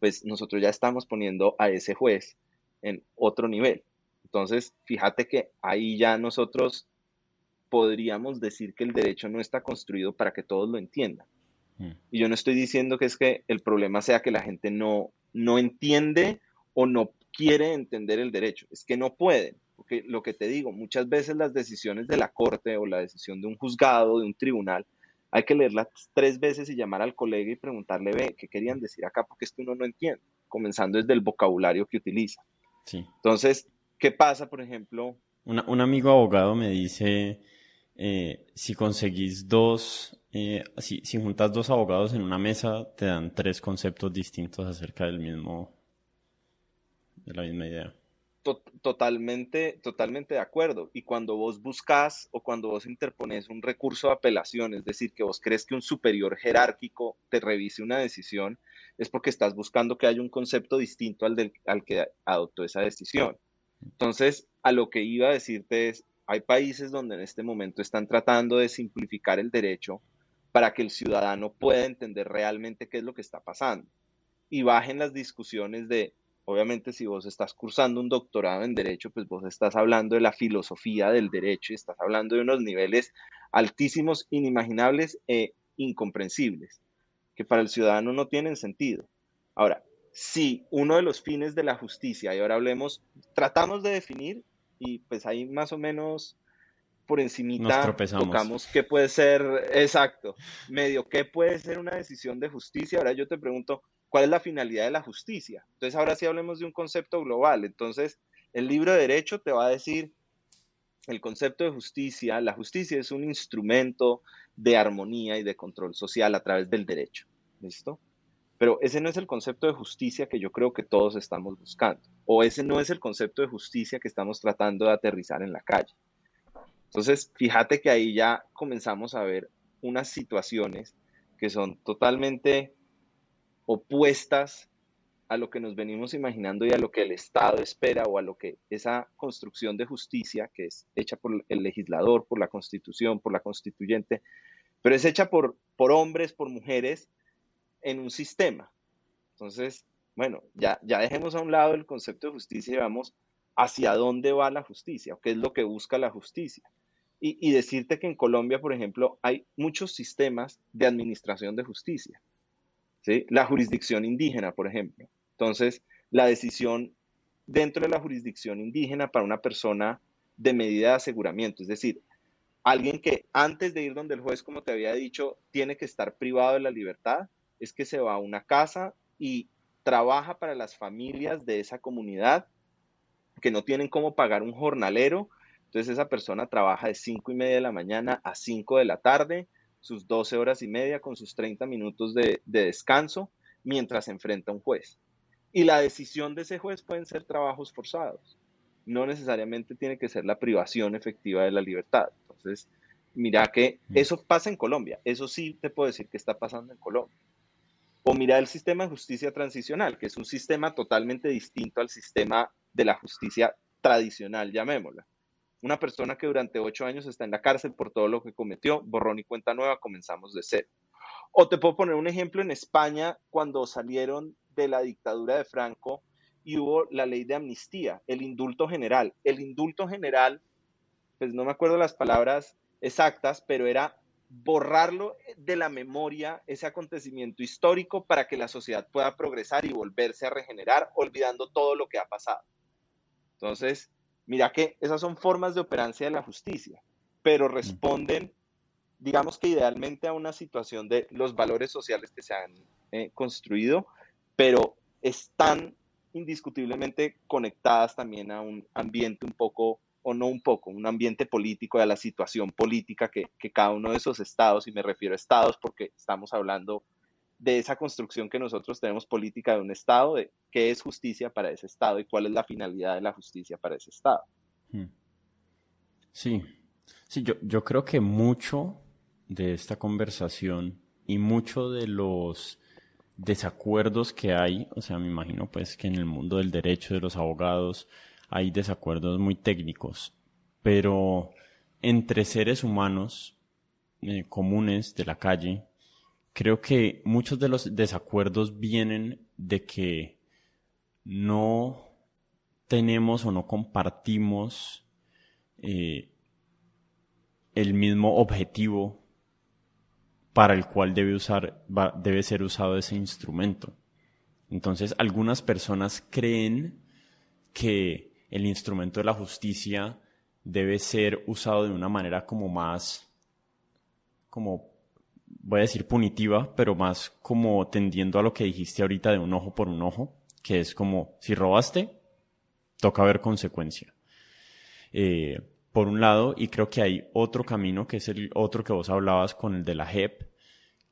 Speaker 2: pues nosotros ya estamos poniendo a ese juez en otro nivel. Entonces, fíjate que ahí ya nosotros podríamos decir que el derecho no está construido para que todos lo entiendan.
Speaker 1: mm,
Speaker 2: Y yo no estoy diciendo que es que el problema sea que la gente no entiende o no quiere entender el derecho, es que no pueden. Porque lo que te digo, muchas veces las decisiones de la corte o la decisión de un juzgado, de un tribunal, hay que leerla 3 veces y llamar al colega y preguntarle, ve, ¿qué querían decir acá? Porque esto uno no entiende, comenzando desde el vocabulario que utiliza.
Speaker 1: Sí.
Speaker 2: Entonces, ¿qué pasa, por ejemplo?
Speaker 1: Un amigo abogado me dice, si conseguís si juntas dos abogados en una mesa, te dan tres conceptos distintos acerca de la misma idea.
Speaker 2: Totalmente de acuerdo. Y cuando vos buscas o cuando vos interpones un recurso de apelación, es decir, que vos crees que un superior jerárquico te revise una decisión, es porque estás buscando que haya un concepto distinto al que adoptó esa decisión. Entonces, a lo que iba a decirte es, hay países donde en este momento están tratando de simplificar el derecho para que el ciudadano pueda entender realmente qué es lo que está pasando y bajen las discusiones de, obviamente si vos estás cursando un doctorado en derecho, pues vos estás hablando de la filosofía del derecho y estás hablando de unos niveles altísimos, inimaginables e incomprensibles, que para el ciudadano no tienen sentido. Ahora, si uno de los fines de la justicia, y ahora hablemos, tratamos de definir, y pues ahí más o menos por
Speaker 1: Nos
Speaker 2: encimita
Speaker 1: tropezamos.
Speaker 2: tocamos qué puede ser, exacto, medio qué puede ser una decisión de justicia. Ahora yo te pregunto, ¿cuál es la finalidad de la justicia? Entonces ahora sí hablemos de un concepto global. Entonces, el libro de derecho te va a decir el concepto de justicia. La justicia es un instrumento de armonía y de control social a través del derecho. ¿Listo? Pero ese no es el concepto de justicia que yo creo que todos estamos buscando. O ese no es el concepto de justicia que estamos tratando de aterrizar en la calle. Entonces, fíjate que ahí ya comenzamos a ver unas situaciones que son totalmente opuestas a lo que nos venimos imaginando y a lo que el Estado espera o a lo que esa construcción de justicia que es hecha por el legislador, por la Constitución, por la constituyente, pero es hecha por hombres, por mujeres en un sistema. Entonces, bueno, ya dejemos a un lado el concepto de justicia y vamos hacia dónde va la justicia o qué es lo que busca la justicia. Y decirte que en Colombia, por ejemplo, hay muchos sistemas de administración de justicia. ¿Sí? La jurisdicción indígena, por ejemplo. Entonces, la decisión dentro de la jurisdicción indígena para una persona de medida de aseguramiento, es decir, alguien que antes de ir donde el juez, como te había dicho, tiene que estar privado de la libertad, es que se va a una casa y trabaja para las familias de esa comunidad que no tienen cómo pagar un jornalero. Entonces esa persona trabaja de 5:30 de la mañana a 5 de la tarde, sus 12 horas y media con sus 30 minutos de descanso, mientras enfrenta a un juez. Y la decisión de ese juez pueden ser trabajos forzados. No necesariamente tiene que ser la privación efectiva de la libertad. Entonces, mira que eso pasa en Colombia. Eso sí te puedo decir que está pasando en Colombia. O mira el sistema de justicia transicional, que es un sistema totalmente distinto al sistema de la justicia tradicional, llamémosla. Una persona que durante 8 años está en la cárcel por todo lo que cometió, borrón y cuenta nueva, comenzamos de cero. O te puedo poner un ejemplo en España, cuando salieron de la dictadura de Franco y hubo la ley de amnistía, el indulto general. El indulto general, pues no me acuerdo las palabras exactas, pero era borrarlo de la memoria ese acontecimiento histórico para que la sociedad pueda progresar y volverse a regenerar, olvidando todo lo que ha pasado. Entonces, mira que esas son formas de operancia de la justicia, pero responden, digamos que idealmente a una situación de los valores sociales que se han construido, pero están indiscutiblemente conectadas también a un ambiente un poco, o no un poco, un ambiente político, a la situación política que cada uno de esos estados, y me refiero a estados porque estamos hablando de esa construcción que nosotros tenemos política de un estado, de qué es justicia para ese estado y cuál es la finalidad de la justicia para ese estado.
Speaker 1: Sí, sí, yo creo que mucho de esta conversación y mucho de los desacuerdos que hay, o sea, me imagino pues que en el mundo del derecho de los abogados hay desacuerdos muy técnicos, pero entre seres humanos comunes de la calle, creo que muchos de los desacuerdos vienen de que no tenemos o no compartimos el mismo objetivo para el cual debe ser usado ese instrumento. Entonces, algunas personas creen que el instrumento de la justicia debe ser usado de una manera como más, como voy a decir punitiva, pero más como tendiendo a lo que dijiste ahorita de un ojo por un ojo, que es como, si robaste, toca ver consecuencia. Eh, por un lado, y creo que hay otro camino, que es el otro que vos hablabas con el de la JEP,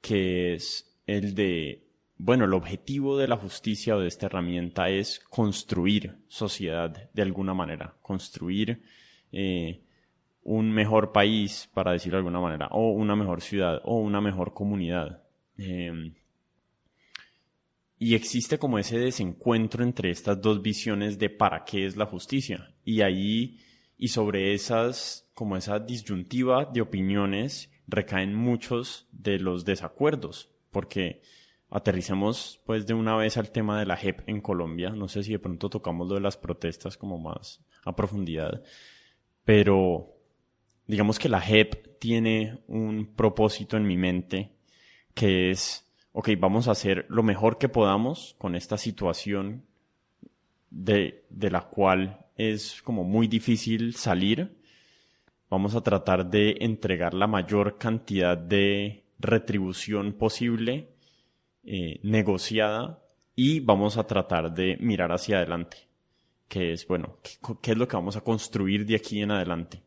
Speaker 1: que es el de, bueno, el objetivo de la justicia o de esta herramienta es construir sociedad de alguna manera, construir un mejor país, para decirlo de alguna manera, o una mejor ciudad, o una mejor comunidad. Y existe como ese desencuentro entre estas dos visiones de para qué es la justicia. Y ahí, y sobre esas, como esa disyuntiva de opiniones, recaen muchos de los desacuerdos. Porque aterricemos pues de una vez al tema de la JEP en Colombia. No sé si de pronto tocamos lo de las protestas como más a profundidad. Pero digamos que la JEP tiene un propósito en mi mente que es, ok, vamos a hacer lo mejor que podamos con esta situación de la cual es como muy difícil salir. Vamos a tratar de entregar la mayor cantidad de retribución posible, negociada, y vamos a tratar de mirar hacia adelante, que es, bueno, ¿qué es lo que vamos a construir de aquí en adelante?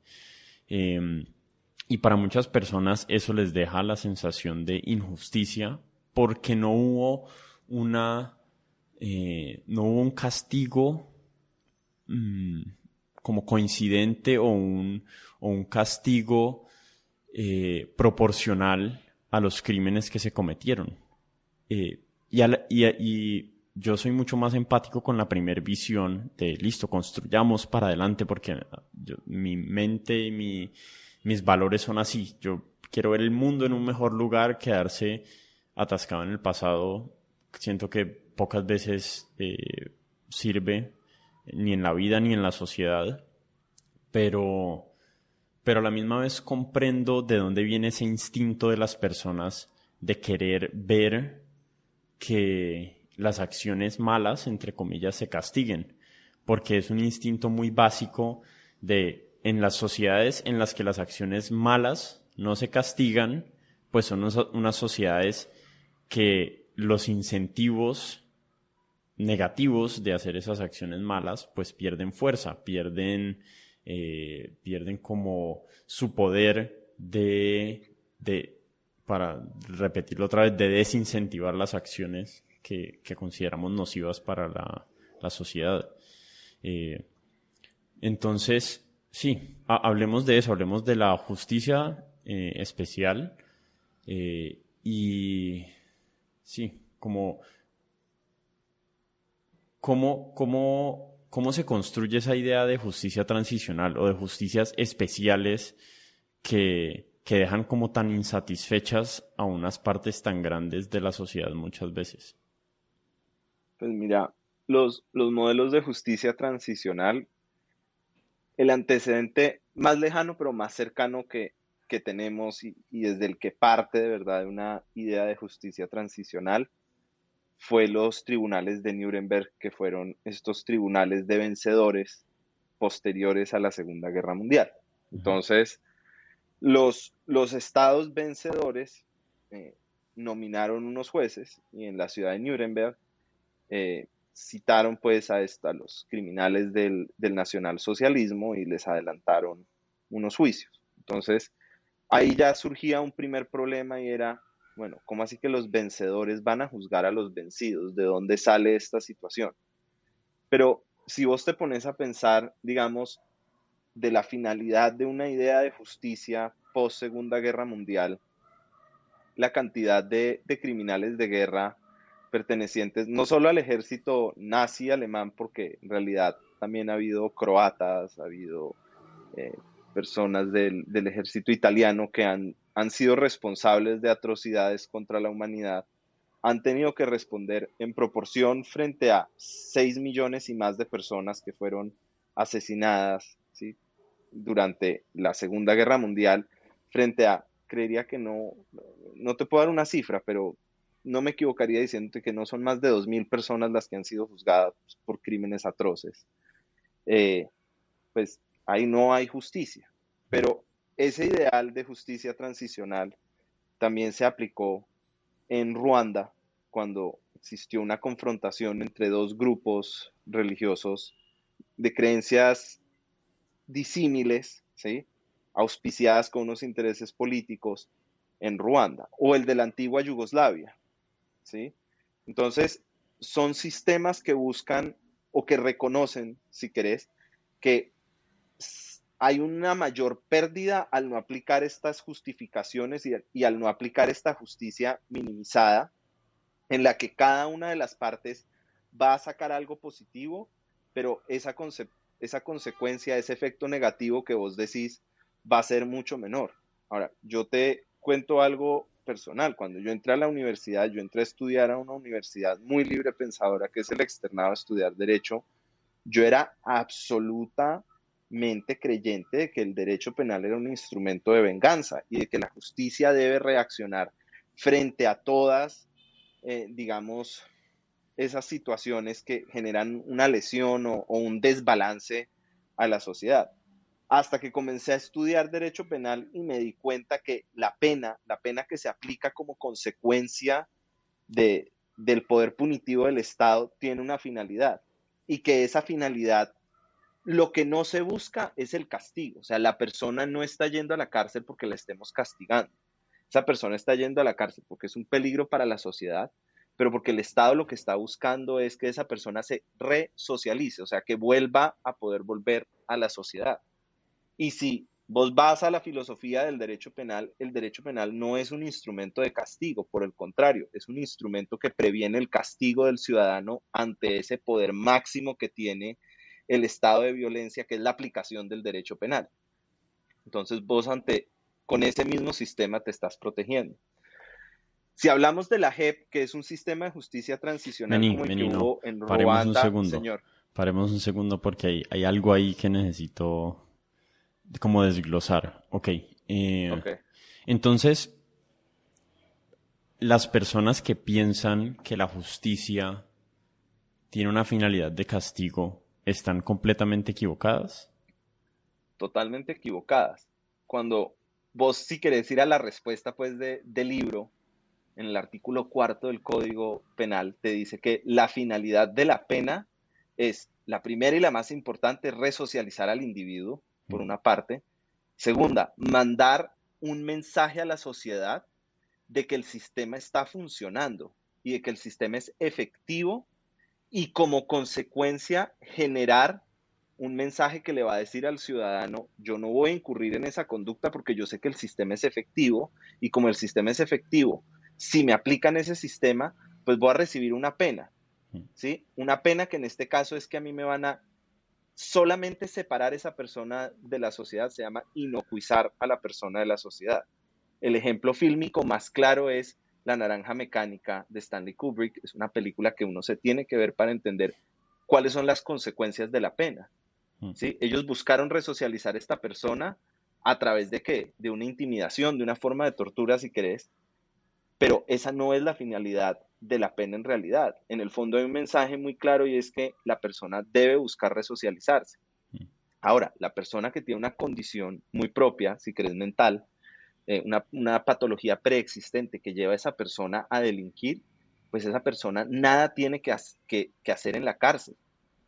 Speaker 1: Y para muchas personas eso les deja la sensación de injusticia porque no hubo un castigo como coincidente o un castigo proporcional a los crímenes que se cometieron. Y yo soy mucho más empático con la primer visión de, listo, construyamos para adelante porque mi mente y mis valores son así. Yo quiero ver el mundo en un mejor lugar, quedarse atascado en el pasado. Siento que pocas veces sirve ni en la vida ni en la sociedad, pero a la misma vez comprendo de dónde viene ese instinto de las personas de querer ver que las acciones malas, entre comillas, se castiguen, porque es un instinto muy básico de en las sociedades en las que las acciones malas no se castigan, pues son unas sociedades que los incentivos negativos de hacer esas acciones malas, pues pierden fuerza, pierden como su poder para repetirlo otra vez, de desincentivar las acciones que consideramos nocivas para la sociedad. Entonces, sí, hablemos de eso, hablemos de la justicia especial y sí, como cómo se construye esa idea de justicia transicional o de justicias especiales que dejan como tan insatisfechas a unas partes tan grandes de la sociedad muchas veces.
Speaker 2: Pues mira, los modelos de justicia transicional, el antecedente más lejano pero más cercano que tenemos y desde el que parte de verdad de una idea de justicia transicional fue los tribunales de Nuremberg, que fueron estos tribunales de vencedores posteriores a la Segunda Guerra Mundial.
Speaker 1: Ujú.
Speaker 2: Entonces, los estados vencedores nominaron unos jueces y en la ciudad de Nuremberg citaron pues a los criminales del nacionalsocialismo y les adelantaron unos juicios. Entonces, ahí ya surgía un primer problema y era, bueno, ¿cómo así que los vencedores van a juzgar a los vencidos? ¿De dónde sale esta situación? Pero si vos te pones a pensar, digamos, de la finalidad de una idea de justicia post Segunda Guerra Mundial, la cantidad de criminales de guerra pertenecientes no solo al ejército nazi alemán, porque en realidad también ha habido croatas, ha habido eh, personas del ejército italiano que han sido responsables de atrocidades contra la humanidad, han tenido que responder en proporción frente a 6 millones y más de personas que fueron asesinadas, ¿sí?, durante la Segunda Guerra Mundial, frente a, creería que no te puedo dar una cifra, pero no me equivocaría diciendo que no son más de 2.000 personas las que han sido juzgadas por crímenes atroces. Eh, pues ahí no hay justicia. Pero ese ideal de justicia transicional también se aplicó en Ruanda cuando existió una confrontación entre dos grupos religiosos de creencias disímiles, ¿sí? Auspiciadas con unos intereses políticos en Ruanda, o el de la antigua Yugoslavia, ¿sí? Entonces, son sistemas que buscan o que reconocen, si querés, que hay una mayor pérdida al no aplicar estas justificaciones y al no aplicar esta justicia minimizada, en la que cada una de las partes va a sacar algo positivo, pero esa consecuencia, ese efecto negativo que vos decís, va a ser mucho menor. Ahora, yo te cuento algo personal. Cuando yo entré a la universidad, yo entré a estudiar a una universidad muy libre pensadora, que es el Externado a estudiar Derecho. Yo era absolutamente creyente de que el derecho penal era un instrumento de venganza y de que la justicia debe reaccionar frente a todas, digamos, esas situaciones que generan una lesión o un desbalance a la sociedad. Hasta que comencé a estudiar derecho penal y me di cuenta que la pena que se aplica como consecuencia del poder punitivo del Estado tiene una finalidad y que esa finalidad, lo que no se busca es el castigo. O sea, la persona no está yendo a la cárcel porque la estemos castigando. Esa persona está yendo a la cárcel porque es un peligro para la sociedad, pero porque el Estado lo que está buscando es que esa persona se resocialice, o sea, que vuelva a poder volver a la sociedad. Y si vos vas a la filosofía del derecho penal, el derecho penal no es un instrumento de castigo, por el contrario, es un instrumento que previene el castigo del ciudadano ante ese poder máximo que tiene el estado de violencia, que es la aplicación del derecho penal. Entonces vos con ese mismo sistema te estás protegiendo. Si hablamos de la JEP, que es un sistema de justicia transicional como el que hubo en Ruanda, señor.
Speaker 1: Paremos un segundo porque hay algo ahí que necesito como desglosar. Ok. Entonces, las personas que piensan que la justicia tiene una finalidad de castigo, ¿están completamente equivocadas?
Speaker 2: Totalmente equivocadas. Cuando vos, si querés ir a la respuesta pues del libro, en el artículo 4 del Código Penal, te dice que la finalidad de la pena es, la primera y la más importante, resocializar al individuo, por una parte. Segunda, mandar un mensaje a la sociedad de que el sistema está funcionando y de que el sistema es efectivo y como consecuencia generar un mensaje que le va a decir al ciudadano, yo no voy a incurrir en esa conducta porque yo sé que el sistema es efectivo y como el sistema es efectivo, si me aplican ese sistema, pues voy a recibir una pena, ¿sí? Una pena que en este caso es que a mí me van a solamente separar esa persona de la sociedad, se llama inocuizar a la persona de la sociedad. El ejemplo fílmico más claro es La Naranja Mecánica de Stanley Kubrick. Es una película que uno se tiene que ver para entender cuáles son las consecuencias de la pena. ¿Sí? Ellos buscaron resocializar a esta persona a través de ¿qué? De una intimidación, de una forma de tortura, si querés, pero esa no es la finalidad de la pena en realidad. En el fondo hay un mensaje muy claro y es que la persona debe buscar resocializarse. Ahora, la persona que tiene una condición muy propia, si querés mental, una patología preexistente que lleva a esa persona a delinquir, pues esa persona nada tiene que hacer en la cárcel.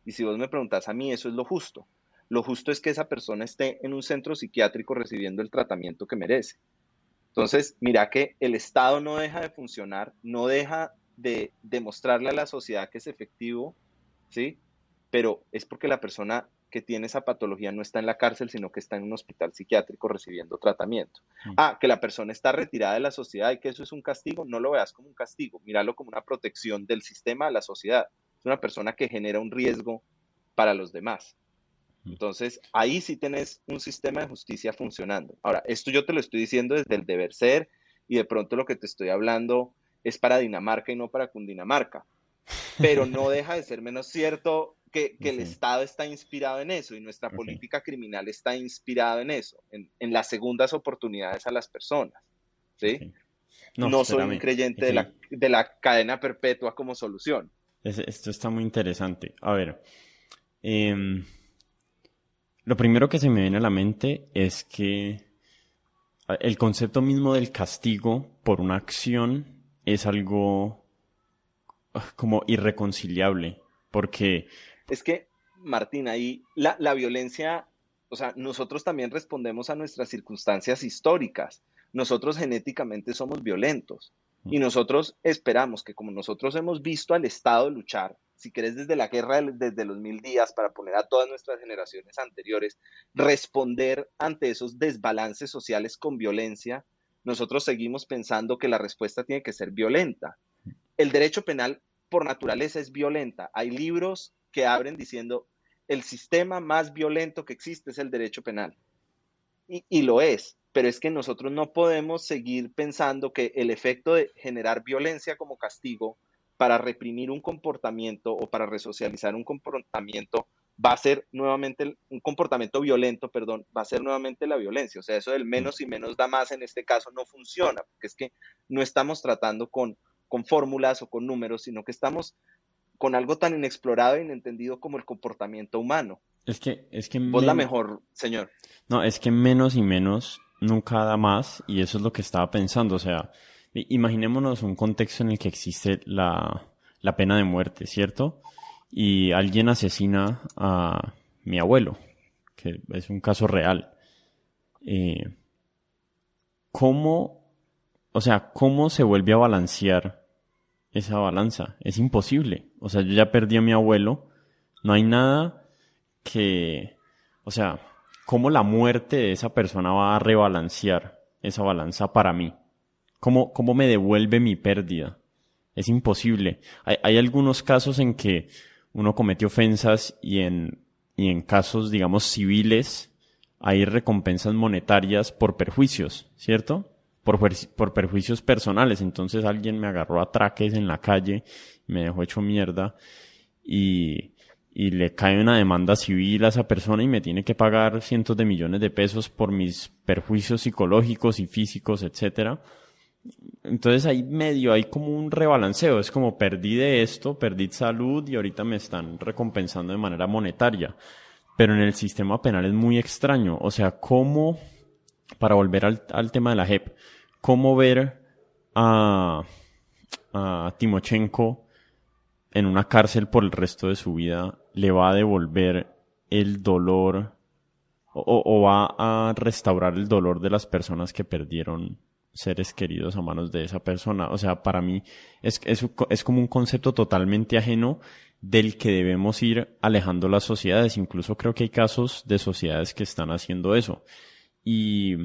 Speaker 2: Y si vos me preguntás a mí, eso es lo justo. Lo justo es que esa persona esté en un centro psiquiátrico recibiendo el tratamiento que merece. Entonces, mira que el Estado no deja de funcionar, no deja de demostrarle a la sociedad que es efectivo, ¿sí? Pero es porque la persona que tiene esa patología no está en la cárcel, sino que está en un hospital psiquiátrico recibiendo tratamiento. Que la persona está retirada de la sociedad y que eso es un castigo, no lo veas como un castigo, míralo como una protección del sistema a la sociedad. Es una persona que genera un riesgo para los demás. Entonces, ahí sí tenés un sistema de justicia funcionando. Ahora, esto yo te lo estoy diciendo desde el deber ser y de pronto lo que te estoy hablando es para Dinamarca y no para Cundinamarca. Pero no deja de ser menos cierto que el Estado está inspirado en eso y nuestra política criminal está inspirada en eso, en las segundas oportunidades a las personas. ¿Sí? No soy un creyente de la cadena perpetua como solución.
Speaker 1: Esto está muy interesante. A ver, lo primero que se me viene a la mente es que el concepto mismo del castigo por una acción es algo como irreconciliable, porque
Speaker 2: Es que, Martín, ahí la violencia, o sea, nosotros también respondemos a nuestras circunstancias históricas. Nosotros genéticamente somos violentos y nosotros esperamos que como nosotros hemos visto al Estado luchar, si querés desde la guerra, desde los 1000 días, para poner a todas nuestras generaciones anteriores, responder ante esos desbalances sociales con violencia, nosotros seguimos pensando que la respuesta tiene que ser violenta. El derecho penal por naturaleza es violenta. Hay libros que abren diciendo el sistema más violento que existe es el derecho penal. Y lo es, pero es que nosotros no podemos seguir pensando que el efecto de generar violencia como castigo para reprimir un comportamiento o para resocializar un comportamiento va a ser nuevamente un comportamiento violento, perdón, va a ser nuevamente la violencia. O sea, eso del menos y menos da más en este caso no funciona, porque es que no estamos tratando con fórmulas o con números, sino que estamos con algo tan inexplorado e inentendido como el comportamiento humano.
Speaker 1: es que
Speaker 2: Vos la mejor, señor.
Speaker 1: no, es que menos y menos nunca da más, y eso es lo que estaba pensando. O sea, imaginémonos un contexto en el que existe la pena de muerte, ¿cierto? Y alguien asesina a mi abuelo, que es un caso real. Eh, ¿Cómo, o sea, cómo se vuelve a balancear esa balanza? Es imposible. O sea, yo ya perdí a mi abuelo, no hay nada que, o sea, ¿cómo la muerte de esa persona va a rebalancear esa balanza para mí? ¿Cómo me devuelve mi pérdida? Es imposible. Hay algunos casos en que uno comete ofensas y en casos, digamos, civiles, hay recompensas monetarias por perjuicios, ¿cierto? Por perjuicios personales. Entonces alguien me agarró a traques en la calle, me dejó hecho mierda y le cae una demanda civil a esa persona y me tiene que pagar cientos de millones de pesos por mis perjuicios psicológicos y físicos, etcétera. Entonces ahí medio hay como un rebalanceo, es como perdí de esto, perdí salud y ahorita me están recompensando de manera monetaria. Pero en el sistema penal es muy extraño, o sea, ¿cómo, para volver al tema de la JEP, cómo ver a, a Timochenko en una cárcel por el resto de su vida le va a devolver el dolor o va a restaurar el dolor de las personas que perdieron seres queridos a manos de esa persona? O sea, para mí es como un concepto totalmente ajeno del que debemos ir alejando las sociedades. Incluso creo que hay casos de sociedades que están haciendo eso. Y,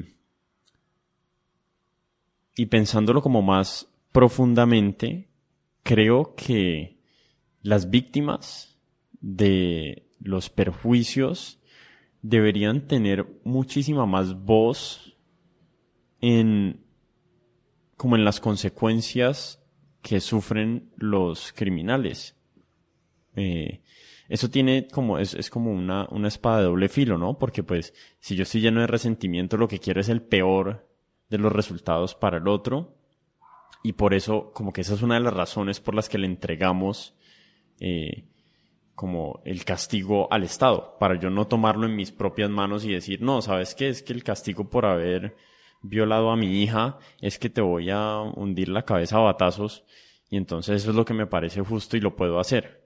Speaker 1: y pensándolo como más profundamente, creo que las víctimas de los perjuicios deberían tener muchísima más voz en como en las consecuencias que sufren los criminales. Eso tiene como, es como una espada de doble filo, ¿no? Porque pues, si yo estoy lleno de resentimiento, lo que quiero es el peor de los resultados para el otro. Y por eso, como que esa es una de las razones por las que le entregamos como el castigo al Estado, para yo no tomarlo en mis propias manos y decir, no, ¿sabes qué? Es que el castigo por haber violado a mi hija es que te voy a hundir la cabeza a batazos, y entonces eso es lo que me parece justo y lo puedo hacer.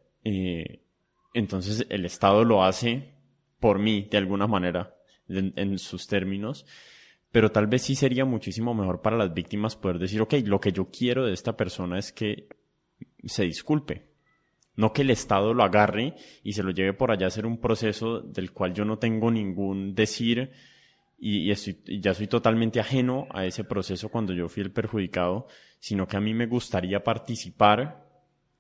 Speaker 1: Entonces el Estado lo hace por mí, de alguna manera, en sus términos, pero tal vez sí sería muchísimo mejor para las víctimas poder decir, ok, lo que yo quiero de esta persona es que se disculpe. No que el Estado lo agarre y se lo lleve por allá a hacer un proceso del cual yo no tengo ningún decir y ya soy totalmente ajeno a ese proceso cuando yo fui el perjudicado, sino que a mí me gustaría participar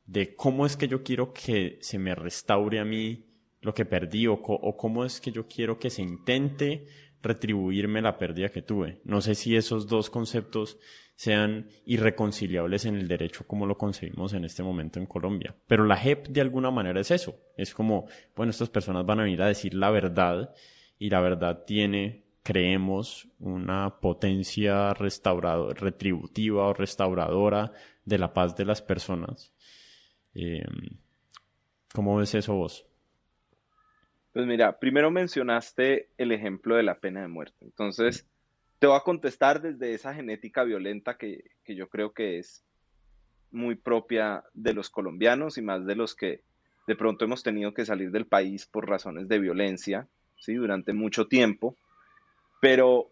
Speaker 1: de cómo es que yo quiero que se me restaure a mí lo que perdí o cómo es que yo quiero que se intente retribuirme la pérdida que tuve. No sé si esos dos conceptos sean irreconciliables en el derecho como lo concebimos en este momento en Colombia. Pero la JEP de alguna manera es eso. Es como, bueno, estas personas van a venir a decir la verdad y la verdad tiene, creemos, una potencia retributiva o restauradora de la paz de las personas. ¿Cómo ves eso vos?
Speaker 2: Pues mira, primero mencionaste el ejemplo de la pena de muerte. Entonces, Te voy a contestar desde esa genética violenta que yo creo que es muy propia de los colombianos y más de los que de pronto hemos tenido que salir del país por razones de violencia, ¿sí? Durante mucho tiempo, pero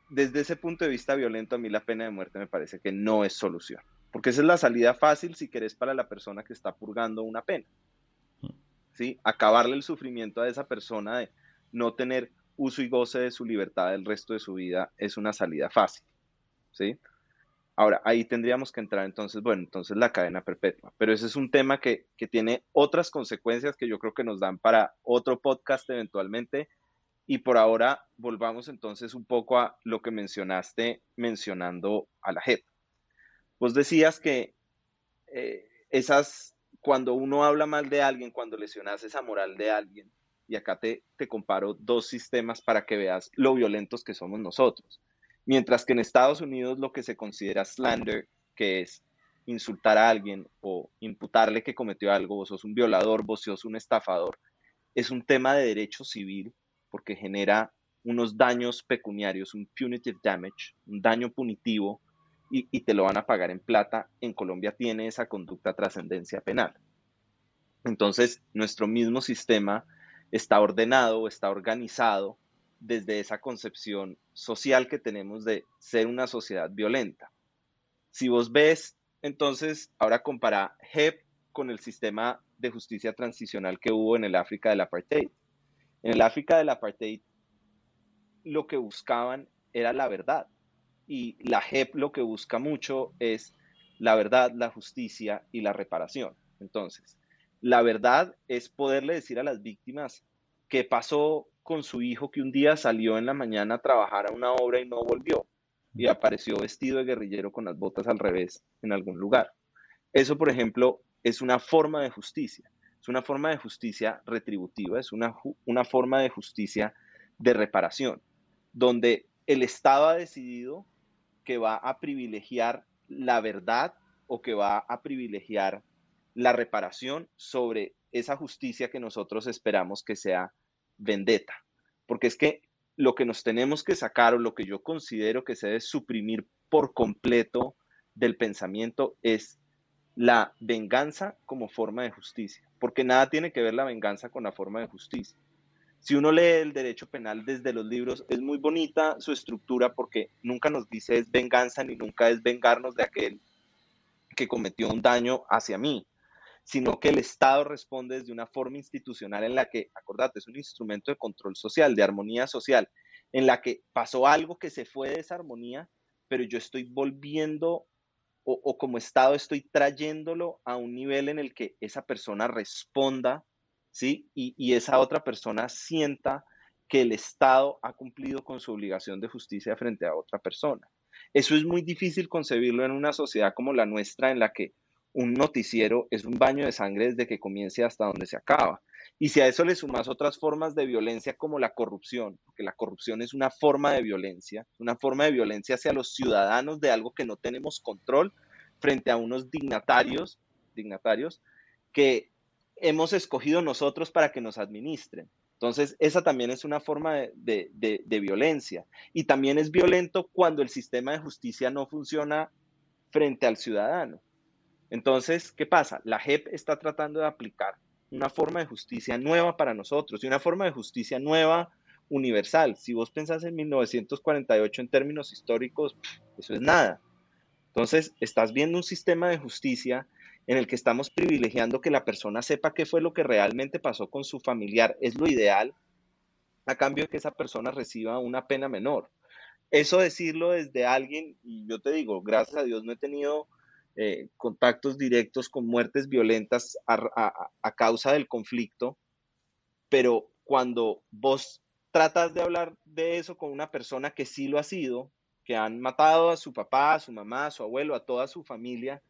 Speaker 2: desde ese punto de vista violento a mí la pena de muerte me parece que no es solución, porque esa es la salida fácil si querés para la persona que está purgando una pena, ¿sí? Acabarle el sufrimiento a esa persona de no tener uso y goce de su libertad el resto de su vida es una salida fácil, ¿sí? Ahora, ahí tendríamos que entrar entonces, bueno, entonces la cadena perpetua, pero ese es un tema que tiene otras consecuencias que yo creo que nos dan para otro podcast eventualmente, y por ahora volvamos entonces un poco a lo que mencionaste mencionando a la JEP. Vos decías que cuando uno habla mal de alguien, cuando lesionas esa moral de alguien, y acá te comparo dos sistemas para que veas lo violentos que somos nosotros. Mientras que en Estados Unidos lo que se considera slander, que es insultar a alguien o imputarle que cometió algo, vos sos un violador, vos sos un estafador, es un tema de derecho civil porque genera unos daños pecuniarios, un punitive damage, un daño punitivo, y te lo van a pagar en plata. En Colombia tiene esa conducta trascendencia penal. Entonces, nuestro mismo sistema está ordenado o está organizado desde esa concepción social que tenemos de ser una sociedad violenta. Si vos ves, entonces, ahora compara JEP con el sistema de justicia transicional que hubo en el África del Apartheid. En el África del Apartheid, lo que buscaban era la verdad. Y la JEP lo que busca mucho es la verdad, la justicia y la reparación. Entonces, la verdad es poderle decir a las víctimas qué pasó con su hijo que un día salió en la mañana a trabajar a una obra y no volvió y apareció vestido de guerrillero con las botas al revés en algún lugar. Eso, por ejemplo, es una forma de justicia. Es una forma de justicia retributiva, es una forma de justicia de reparación, donde el Estado ha decidido que va a privilegiar la verdad o que va a privilegiar la reparación sobre esa justicia que nosotros esperamos que sea vendetta. Porque es que lo que nos tenemos que sacar o lo que yo considero que se debe suprimir por completo del pensamiento es la venganza como forma de justicia, porque nada tiene que ver la venganza con la forma de justicia. Si uno lee el derecho penal desde los libros, es muy bonita su estructura porque nunca nos dice es venganza ni nunca es vengarnos de aquel que cometió un daño hacia mí, sino que el Estado responde desde una forma institucional en la que, acordate, es un instrumento de control social, de armonía social, en la que pasó algo que se fue de esa armonía, pero yo estoy volviendo o como Estado estoy trayéndolo a un nivel en el que esa persona responda, ¿sí? Y esa otra persona sienta que el Estado ha cumplido con su obligación de justicia frente a otra persona. Eso es muy difícil concebirlo en una sociedad como la nuestra, en la que un noticiero es un baño de sangre desde que comience hasta donde se acaba. Y si a eso le sumas otras formas de violencia como la corrupción, porque la corrupción es una forma de violencia hacia los ciudadanos de algo que no tenemos control frente a unos dignatarios que hemos escogido nosotros para que nos administren. Entonces, esa también es una forma de violencia. Y también es violento cuando el sistema de justicia no funciona frente al ciudadano. Entonces, ¿qué pasa? La JEP está tratando de aplicar una forma de justicia nueva para nosotros y una forma de justicia nueva universal. Si vos pensás en 1948 en términos históricos, eso es nada. Entonces, estás viendo un sistema de justicia en el que estamos privilegiando que la persona sepa qué fue lo que realmente pasó con su familiar. Es lo ideal a cambio de que esa persona reciba una pena menor. Eso decirlo desde alguien, y yo te digo, gracias a Dios no he tenido contactos directos con muertes violentas a causa del conflicto, pero cuando vos tratas de hablar de eso con una persona que sí lo ha sido, que han matado a su papá, a su mamá, a su abuelo, a toda su familia,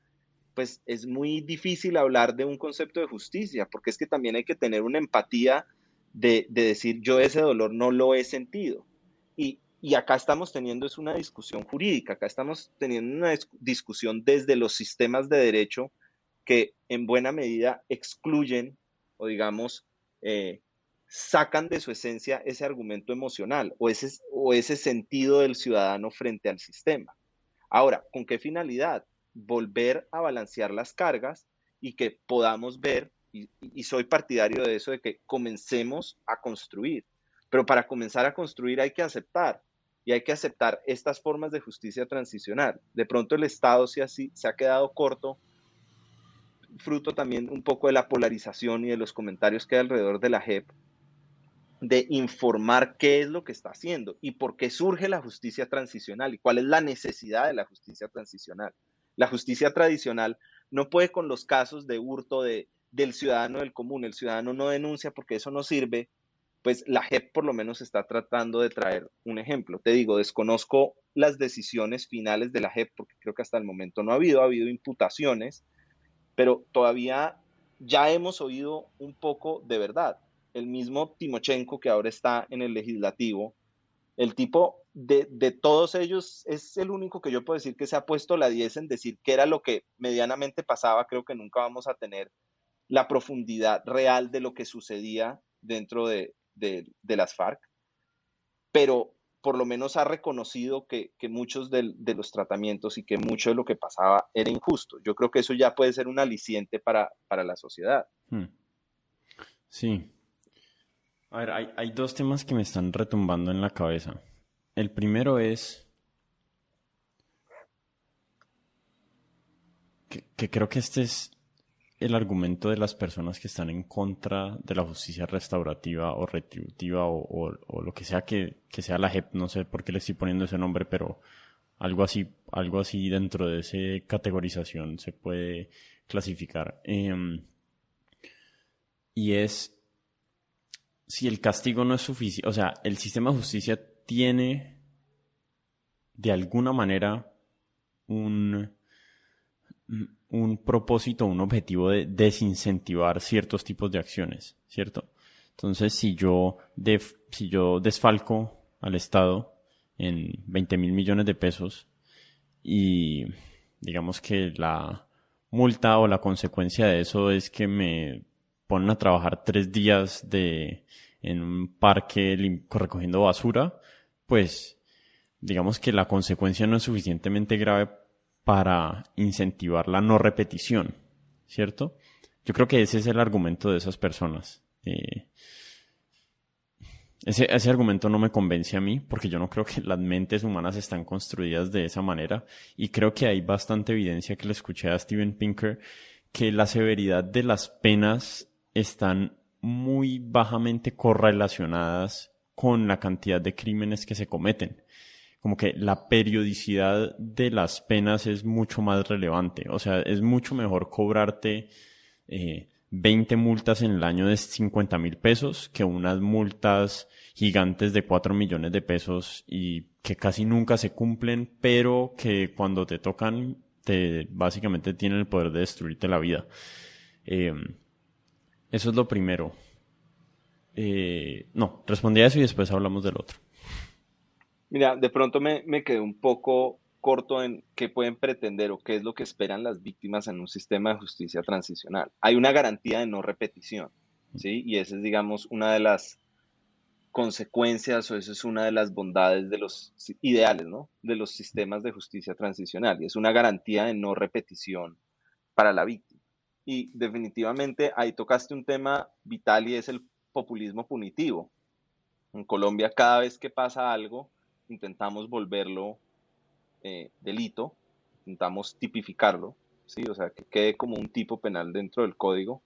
Speaker 2: pues es muy difícil hablar de un concepto de justicia, porque es que también hay que tener una empatía de decir yo ese dolor no lo he sentido. Y acá estamos teniendo es una discusión jurídica, acá estamos teniendo una discusión desde los sistemas de derecho que en buena medida excluyen o digamos sacan de su esencia ese argumento emocional o ese sentido del ciudadano frente al sistema. Ahora, ¿con qué finalidad? Volver a balancear las cargas y que podamos ver, y soy partidario de eso, de que comencemos a construir. Pero para comenzar a construir hay que aceptar, y hay que aceptar estas formas de justicia transicional. De pronto el Estado se ha quedado corto, fruto también un poco de la polarización y de los comentarios que hay alrededor de la JEP, de informar qué es lo que está haciendo y por qué surge la justicia transicional y cuál es la necesidad de la justicia transicional. La justicia tradicional no puede con los casos de hurto del ciudadano del común. El ciudadano no denuncia porque eso no sirve. Pues la JEP por lo menos está tratando de traer un ejemplo. Te digo, desconozco las decisiones finales de la JEP porque creo que hasta el momento no ha habido imputaciones, pero todavía ya hemos oído un poco de verdad. El mismo Timochenko, que ahora está en el legislativo, el tipo de todos ellos es el único que yo puedo decir que se ha puesto la 10 en decir qué era lo que medianamente pasaba. Creo que nunca vamos a tener la profundidad real de lo que sucedía dentro de las FARC, pero por lo menos ha reconocido que muchos de los tratamientos y que mucho de lo que pasaba era injusto. Yo creo que eso ya puede ser un aliciente para la sociedad.
Speaker 1: Sí. A ver, hay dos temas que me están retumbando en la cabeza. El primero es que creo que este es el argumento de las personas que están en contra de la justicia restaurativa o retributiva o lo que sea que sea la JEP. No sé por qué le estoy poniendo ese nombre, pero algo así dentro de esa categorización se puede clasificar. Y es si el castigo no es suficiente, o sea, el sistema de justicia tiene de alguna manera un propósito, un objetivo de desincentivar ciertos tipos de acciones, ¿cierto? Entonces, si yo desfalco al Estado en 20.000 millones de pesos y digamos que la multa o la consecuencia de eso es que me ponen a trabajar 3 días en un parque recogiendo basura, pues digamos que la consecuencia no es suficientemente grave para incentivar la no repetición, ¿cierto? Yo creo que ese es el argumento de esas personas. Ese argumento no me convence a mí porque yo no creo que las mentes humanas están construidas de esa manera y creo que hay bastante evidencia que le escuché a Steven Pinker que la severidad de las penas están muy bajamente correlacionadas con la cantidad de crímenes que se cometen. Como que la periodicidad de las penas es mucho más relevante. O sea, es mucho mejor cobrarte 20 multas en el año de 50.000 pesos que unas multas gigantes de 4 millones de pesos y que casi nunca se cumplen, pero que cuando te tocan, básicamente tienen el poder de destruirte la vida. Eso es lo primero. No, respondí a eso y después hablamos del otro.
Speaker 2: Mira, de pronto me quedé un poco corto en qué pueden pretender o qué es lo que esperan las víctimas en un sistema de justicia transicional. Hay una garantía de no repetición, ¿sí? Y esa es, digamos, una de las consecuencias o esa es una de las bondades de los ideales, ¿no? De los sistemas de justicia transicional y es una garantía de no repetición para la víctima. Y definitivamente ahí tocaste un tema vital y es el populismo punitivo. En Colombia cada vez que pasa algo intentamos volverlo delito, intentamos tipificarlo, ¿sí? O sea, que quede como un tipo penal dentro del código.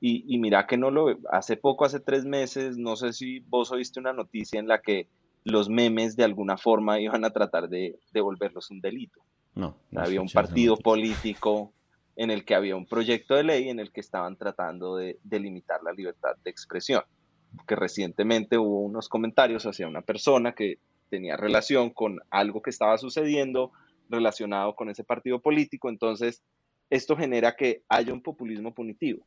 Speaker 2: Y mira que no hace poco, hace 3 meses, no sé si vos oíste una noticia en la que los memes de alguna forma iban a tratar de volverlos un delito.
Speaker 1: No
Speaker 2: había un partido político en el que había un proyecto de ley en el que estaban tratando de limitar la libertad de expresión. Que recientemente hubo unos comentarios hacia una persona que tenía relación con algo que estaba sucediendo relacionado con ese partido político, entonces esto genera que haya un populismo punitivo.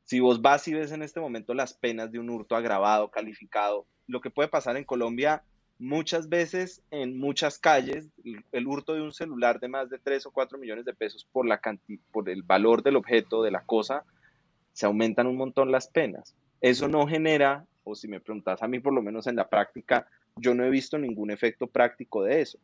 Speaker 2: Si vos vas y ves en este momento las penas de un hurto agravado, calificado, lo que puede pasar en Colombia muchas veces en muchas calles, el hurto de un celular de más de 3 o 4 millones de pesos por el valor del objeto, de la cosa, se aumentan un montón las penas. Eso no genera o si me preguntas a mí, por lo menos en la práctica, yo no he visto ningún efecto práctico de eso.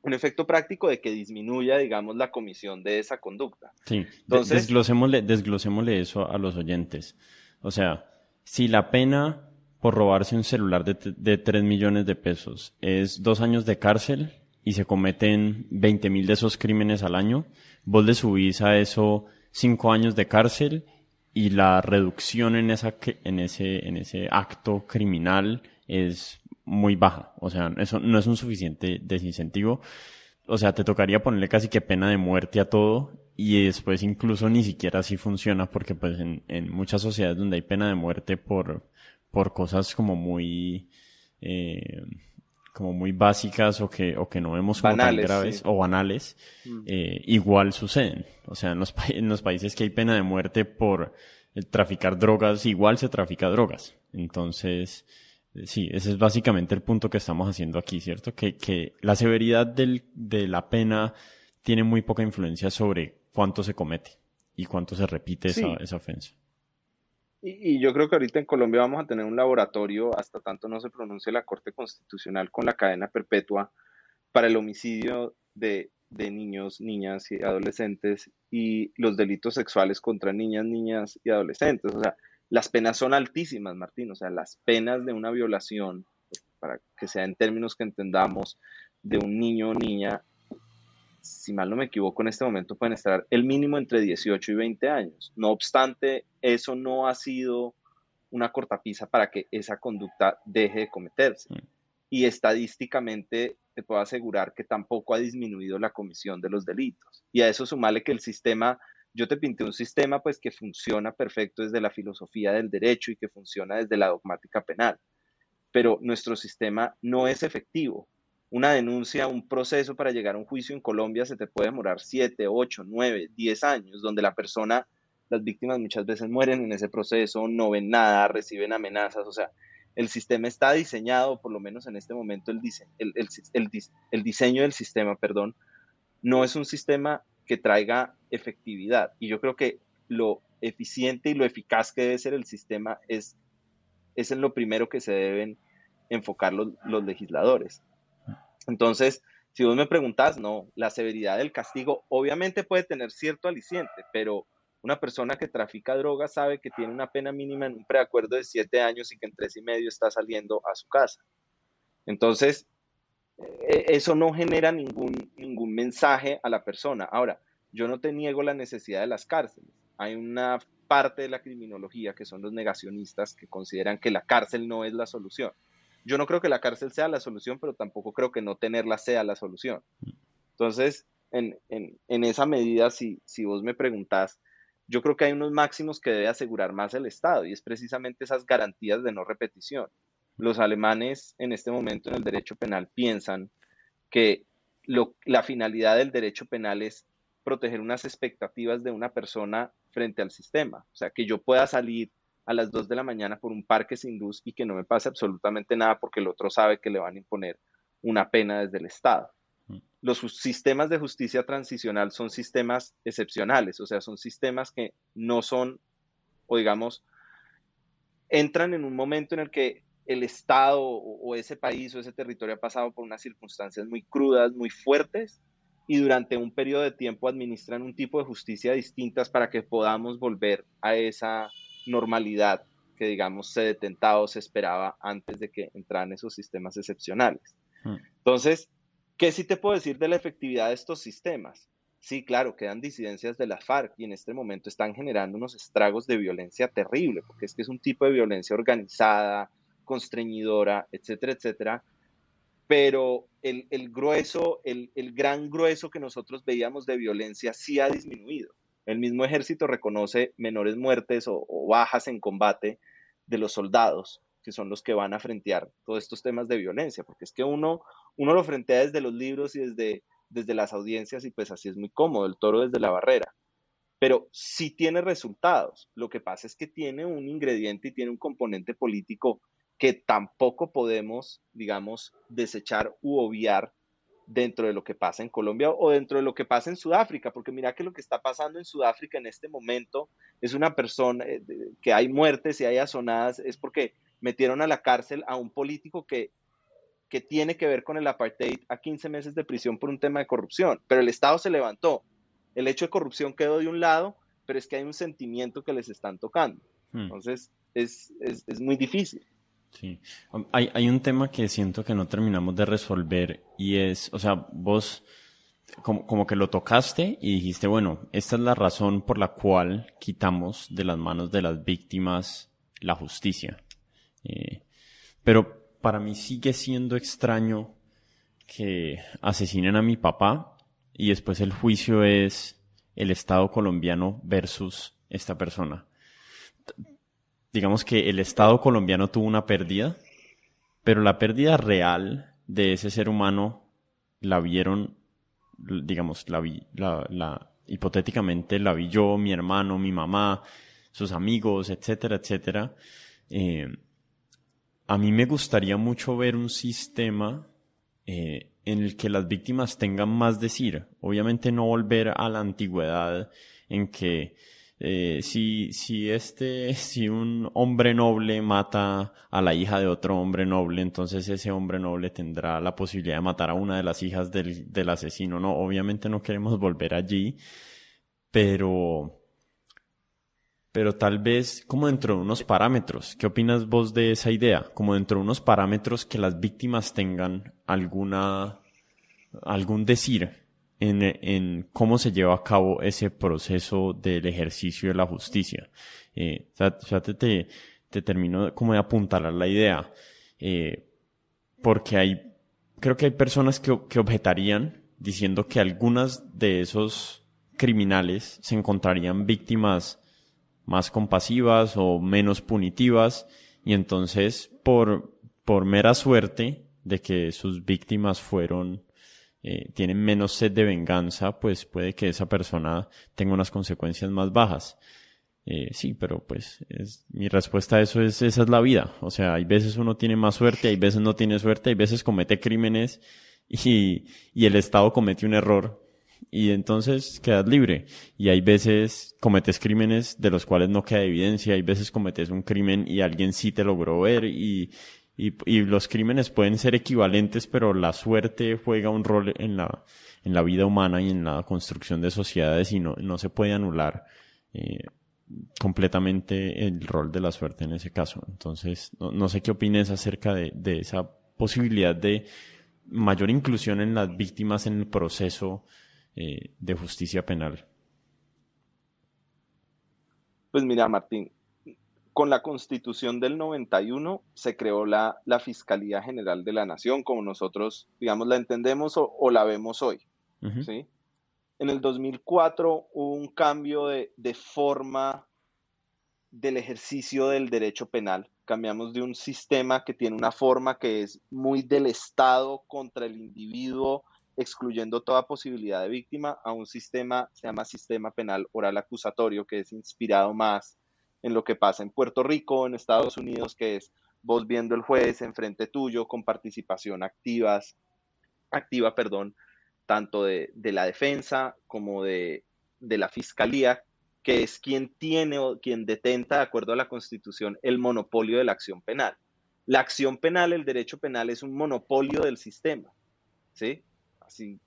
Speaker 2: Un efecto práctico de que disminuya, digamos, la comisión de esa conducta.
Speaker 1: Sí,
Speaker 2: Entonces,
Speaker 1: desglosémosle eso a los oyentes. O sea, si la pena por robarse un celular de 3 millones de pesos es 2 años de cárcel y se cometen 20.000 de esos crímenes al año, vos le subís a eso 5 años de cárcel y la reducción en ese acto criminal es muy baja. O sea, eso no es un suficiente desincentivo. O sea, te tocaría ponerle casi que pena de muerte a todo y después incluso ni siquiera así funciona porque pues en muchas sociedades donde hay pena de muerte por cosas eh, como muy básicas o que no vemos como tan
Speaker 2: banales, sí.
Speaker 1: graves o banales, igual suceden. O sea, en los países que hay pena de muerte por traficar drogas, igual se trafica drogas. Entonces, sí, ese es básicamente el punto que estamos haciendo aquí, ¿cierto? Que la severidad de la pena tiene muy poca influencia sobre cuánto se comete y cuánto se repite
Speaker 2: Sí,
Speaker 1: esa ofensa.
Speaker 2: y yo creo que ahorita en Colombia vamos a tener un laboratorio, hasta tanto no se pronuncie la Corte Constitucional con la cadena perpetua para el homicidio de niños, niñas y adolescentes y los delitos sexuales contra niñas, niñas y adolescentes. O sea, las penas son altísimas, Martín. O sea, las penas de una violación, para que sea en términos que entendamos, de un niño o niña, si mal no me equivoco, en este momento pueden estar el mínimo entre 18 y 20 años. No obstante, eso no ha sido una cortapisa para que esa conducta deje de cometerse. Y estadísticamente te puedo asegurar que tampoco ha disminuido la comisión de los delitos. Y a eso sumarle que el sistema, yo te pinté un sistema pues que funciona perfecto desde la filosofía del derecho y que funciona desde la dogmática penal, pero nuestro sistema no es efectivo. Una denuncia, un proceso para llegar a un juicio en Colombia se te puede demorar 7, 8, 9, 10 años, donde la persona, las víctimas muchas veces mueren en ese proceso, no ven nada, reciben amenazas, o sea, el sistema está diseñado, por lo menos en este momento el diseño del sistema, perdón, no es un sistema que traiga efectividad. Y yo creo que lo eficiente y lo eficaz que debe ser el sistema es en lo primero que se deben enfocar los legisladores. Entonces, si vos me preguntás, no, la severidad del castigo obviamente puede tener cierto aliciente, pero una persona que trafica drogas sabe que tiene una pena mínima en un preacuerdo de 7 años y que en 3 y medio está saliendo a su casa. Entonces, eso no genera ningún mensaje a la persona. Ahora, yo no te niego la necesidad de las cárceles. Hay una parte de la criminología que son los negacionistas que consideran que la cárcel no es la solución. Yo no creo que la cárcel sea la solución, pero tampoco creo que no tenerla sea la solución. Entonces, en esa medida, si vos me preguntás, yo creo que hay unos máximos que debe asegurar más el Estado y es precisamente esas garantías de no repetición. Los alemanes en este momento en el derecho penal piensan que la finalidad del derecho penal es proteger unas expectativas de una persona frente al sistema. O sea, que yo pueda salir a las 2 de la mañana por un parque sin luz y que no me pase absolutamente nada porque el otro sabe que le van a imponer una pena desde el Estado. Los sistemas de justicia transicional son sistemas excepcionales, o sea, son sistemas que no son, o digamos, entran en un momento en el que el Estado o ese país o ese territorio ha pasado por unas circunstancias muy crudas, muy fuertes, y durante un periodo de tiempo administran un tipo de justicia distintas para que podamos volver a esa normalidad que, digamos, se detentaba o se esperaba antes de que entraran esos sistemas excepcionales. Entonces, ¿qué sí te puedo decir de la efectividad de estos sistemas? Sí, claro, quedan disidencias de las FARC y en este momento están generando unos estragos de violencia terrible, porque es que es un tipo de violencia organizada, constreñidora, etcétera, etcétera, pero el grueso, el gran grueso que nosotros veíamos de violencia sí ha disminuido. El mismo ejército reconoce menores muertes o bajas en combate de los soldados, que son los que van a frentear todos estos temas de violencia, porque es que uno lo frentea desde los libros y desde las audiencias y pues así es muy cómodo, el toro desde la barrera. Pero sí tiene resultados. Lo que pasa es que tiene un ingrediente y tiene un componente político que tampoco podemos, digamos, desechar u obviar dentro de lo que pasa en Colombia o dentro de lo que pasa en Sudáfrica, porque mira que lo que está pasando en Sudáfrica en este momento es una persona que hay muertes y hay azonadas, es porque metieron a la cárcel a un político que tiene que ver con el apartheid a 15 meses de prisión por un tema de corrupción, pero el Estado se levantó. El hecho de corrupción quedó de un lado, pero es que hay un sentimiento que les están tocando. Entonces, es muy difícil.
Speaker 1: Sí. Hay un tema que siento que no terminamos de resolver y es, o sea, vos como que lo tocaste y dijiste, bueno, esta es la razón por la cual quitamos de las manos de las víctimas la justicia. Pero para mí sigue siendo extraño que asesinen a mi papá y después el juicio es el Estado colombiano versus esta persona. Digamos que el Estado colombiano tuvo una pérdida, pero la pérdida real de ese ser humano la vieron, digamos, hipotéticamente la vi yo, mi hermano, mi mamá, sus amigos, etcétera, etcétera. A mí me gustaría mucho ver un sistema en el que las víctimas tengan más decir. Obviamente no volver a la antigüedad en que si un hombre noble mata a la hija de otro hombre noble, entonces ese hombre noble tendrá la posibilidad de matar a una de las hijas del asesino. No, obviamente no queremos volver allí, pero tal vez como dentro de unos parámetros. ¿Qué opinas vos de esa idea? Como dentro de unos parámetros que las víctimas tengan algún decir en cómo se lleva a cabo ese proceso del ejercicio de la justicia. O sea, te termino como de apuntalar la idea. Porque creo que hay personas que objetarían diciendo que algunas de esos criminales se encontrarían víctimas más compasivas o menos punitivas, y entonces por mera suerte de que sus víctimas tienen menos sed de venganza, pues puede que esa persona tenga unas consecuencias más bajas. Sí, pero pues mi respuesta a eso esa es la vida. O sea, hay veces uno tiene más suerte, hay veces no tiene suerte, hay veces comete crímenes y el Estado comete un error y entonces quedas libre. Y hay veces cometes crímenes de los cuales no queda evidencia, hay veces cometes un crimen y alguien sí te logró ver y los crímenes pueden ser equivalentes, pero la suerte juega un rol en la vida humana y en la construcción de sociedades y no se puede anular completamente el rol de la suerte en ese caso. Entonces, no sé qué opines acerca de esa posibilidad de mayor inclusión en las víctimas en el proceso de justicia penal.
Speaker 2: Pues mira, Martín, con la Constitución del 91 se creó la Fiscalía General de la Nación, como nosotros, digamos, la entendemos o la vemos hoy,
Speaker 1: Uh-huh.
Speaker 2: ¿sí? En el 2004 hubo un cambio de forma del ejercicio del derecho penal. Cambiamos de un sistema que tiene una forma que es muy del Estado contra el individuo, excluyendo toda posibilidad de víctima, a un sistema, se llama sistema penal oral acusatorio, que es inspirado más en lo que pasa en Puerto Rico, en Estados Unidos, que es vos viendo el juez enfrente tuyo con participación activa, tanto de la defensa como de la fiscalía, que es quien tiene o quien detenta, de acuerdo a la Constitución, el monopolio de la acción penal. La acción penal, el derecho penal, es un monopolio del sistema, ¿sí? Así,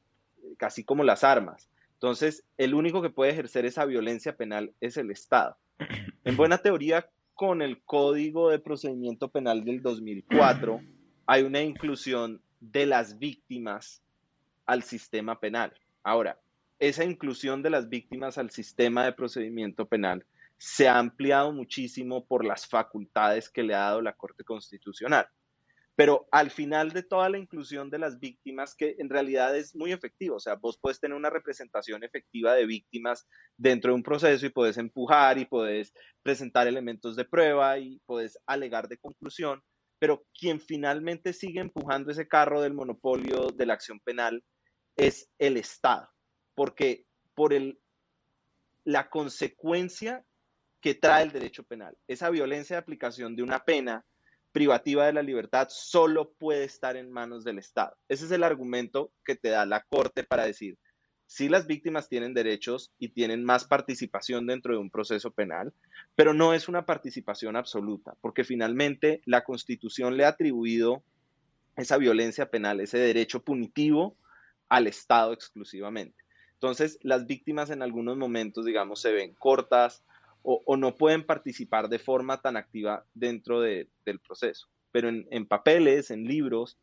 Speaker 2: casi como las armas. Entonces, el único que puede ejercer esa violencia penal es el Estado. En buena teoría, con el Código de Procedimiento Penal del 2004, hay una inclusión de las víctimas al sistema penal. Ahora, esa inclusión de las víctimas al sistema de procedimiento penal se ha ampliado muchísimo por las facultades que le ha dado la Corte Constitucional. Pero al final de toda la inclusión de las víctimas, que en realidad es muy efectivo, o sea, vos puedes tener una representación efectiva de víctimas dentro de un proceso y puedes empujar y puedes presentar elementos de prueba y puedes alegar de conclusión, pero quien finalmente sigue empujando ese carro del monopolio de la acción penal es el Estado, porque por la consecuencia que trae el derecho penal, esa violencia de aplicación de una pena privativa de la libertad solo puede estar en manos del Estado. Ese es el argumento que te da la Corte para decir, Sí, las víctimas tienen derechos y tienen más participación dentro de un proceso penal, pero no es una participación absoluta, porque finalmente la Constitución le ha atribuido esa violencia penal, ese derecho punitivo al Estado exclusivamente. Entonces, las víctimas en algunos momentos, digamos, se ven cortas o no pueden participar de forma tan activa dentro del proceso. Pero en papeles, en libros,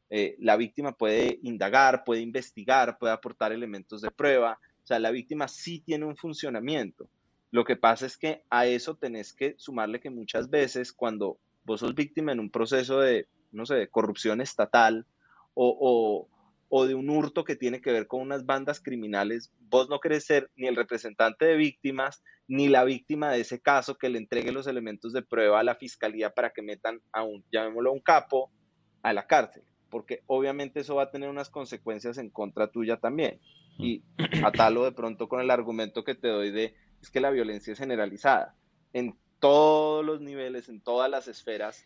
Speaker 2: la víctima puede indagar, puede investigar, puede aportar elementos de prueba. O sea, la víctima sí tiene un funcionamiento. Lo que pasa es que a eso tenés que sumarle que muchas veces cuando vos sos víctima en un proceso de, no sé, de corrupción estatal o, o de un hurto que tiene que ver con unas bandas criminales, vos no querés ser ni el representante de víctimas, ni la víctima de ese caso que le entregue los elementos de prueba a la fiscalía para que metan a un, llamémoslo a un capo, a la cárcel, porque obviamente eso va a tener unas consecuencias en contra tuya también. Y atalo de pronto con el argumento que te doy de, es que la violencia es generalizada en todos los niveles, en todas las esferas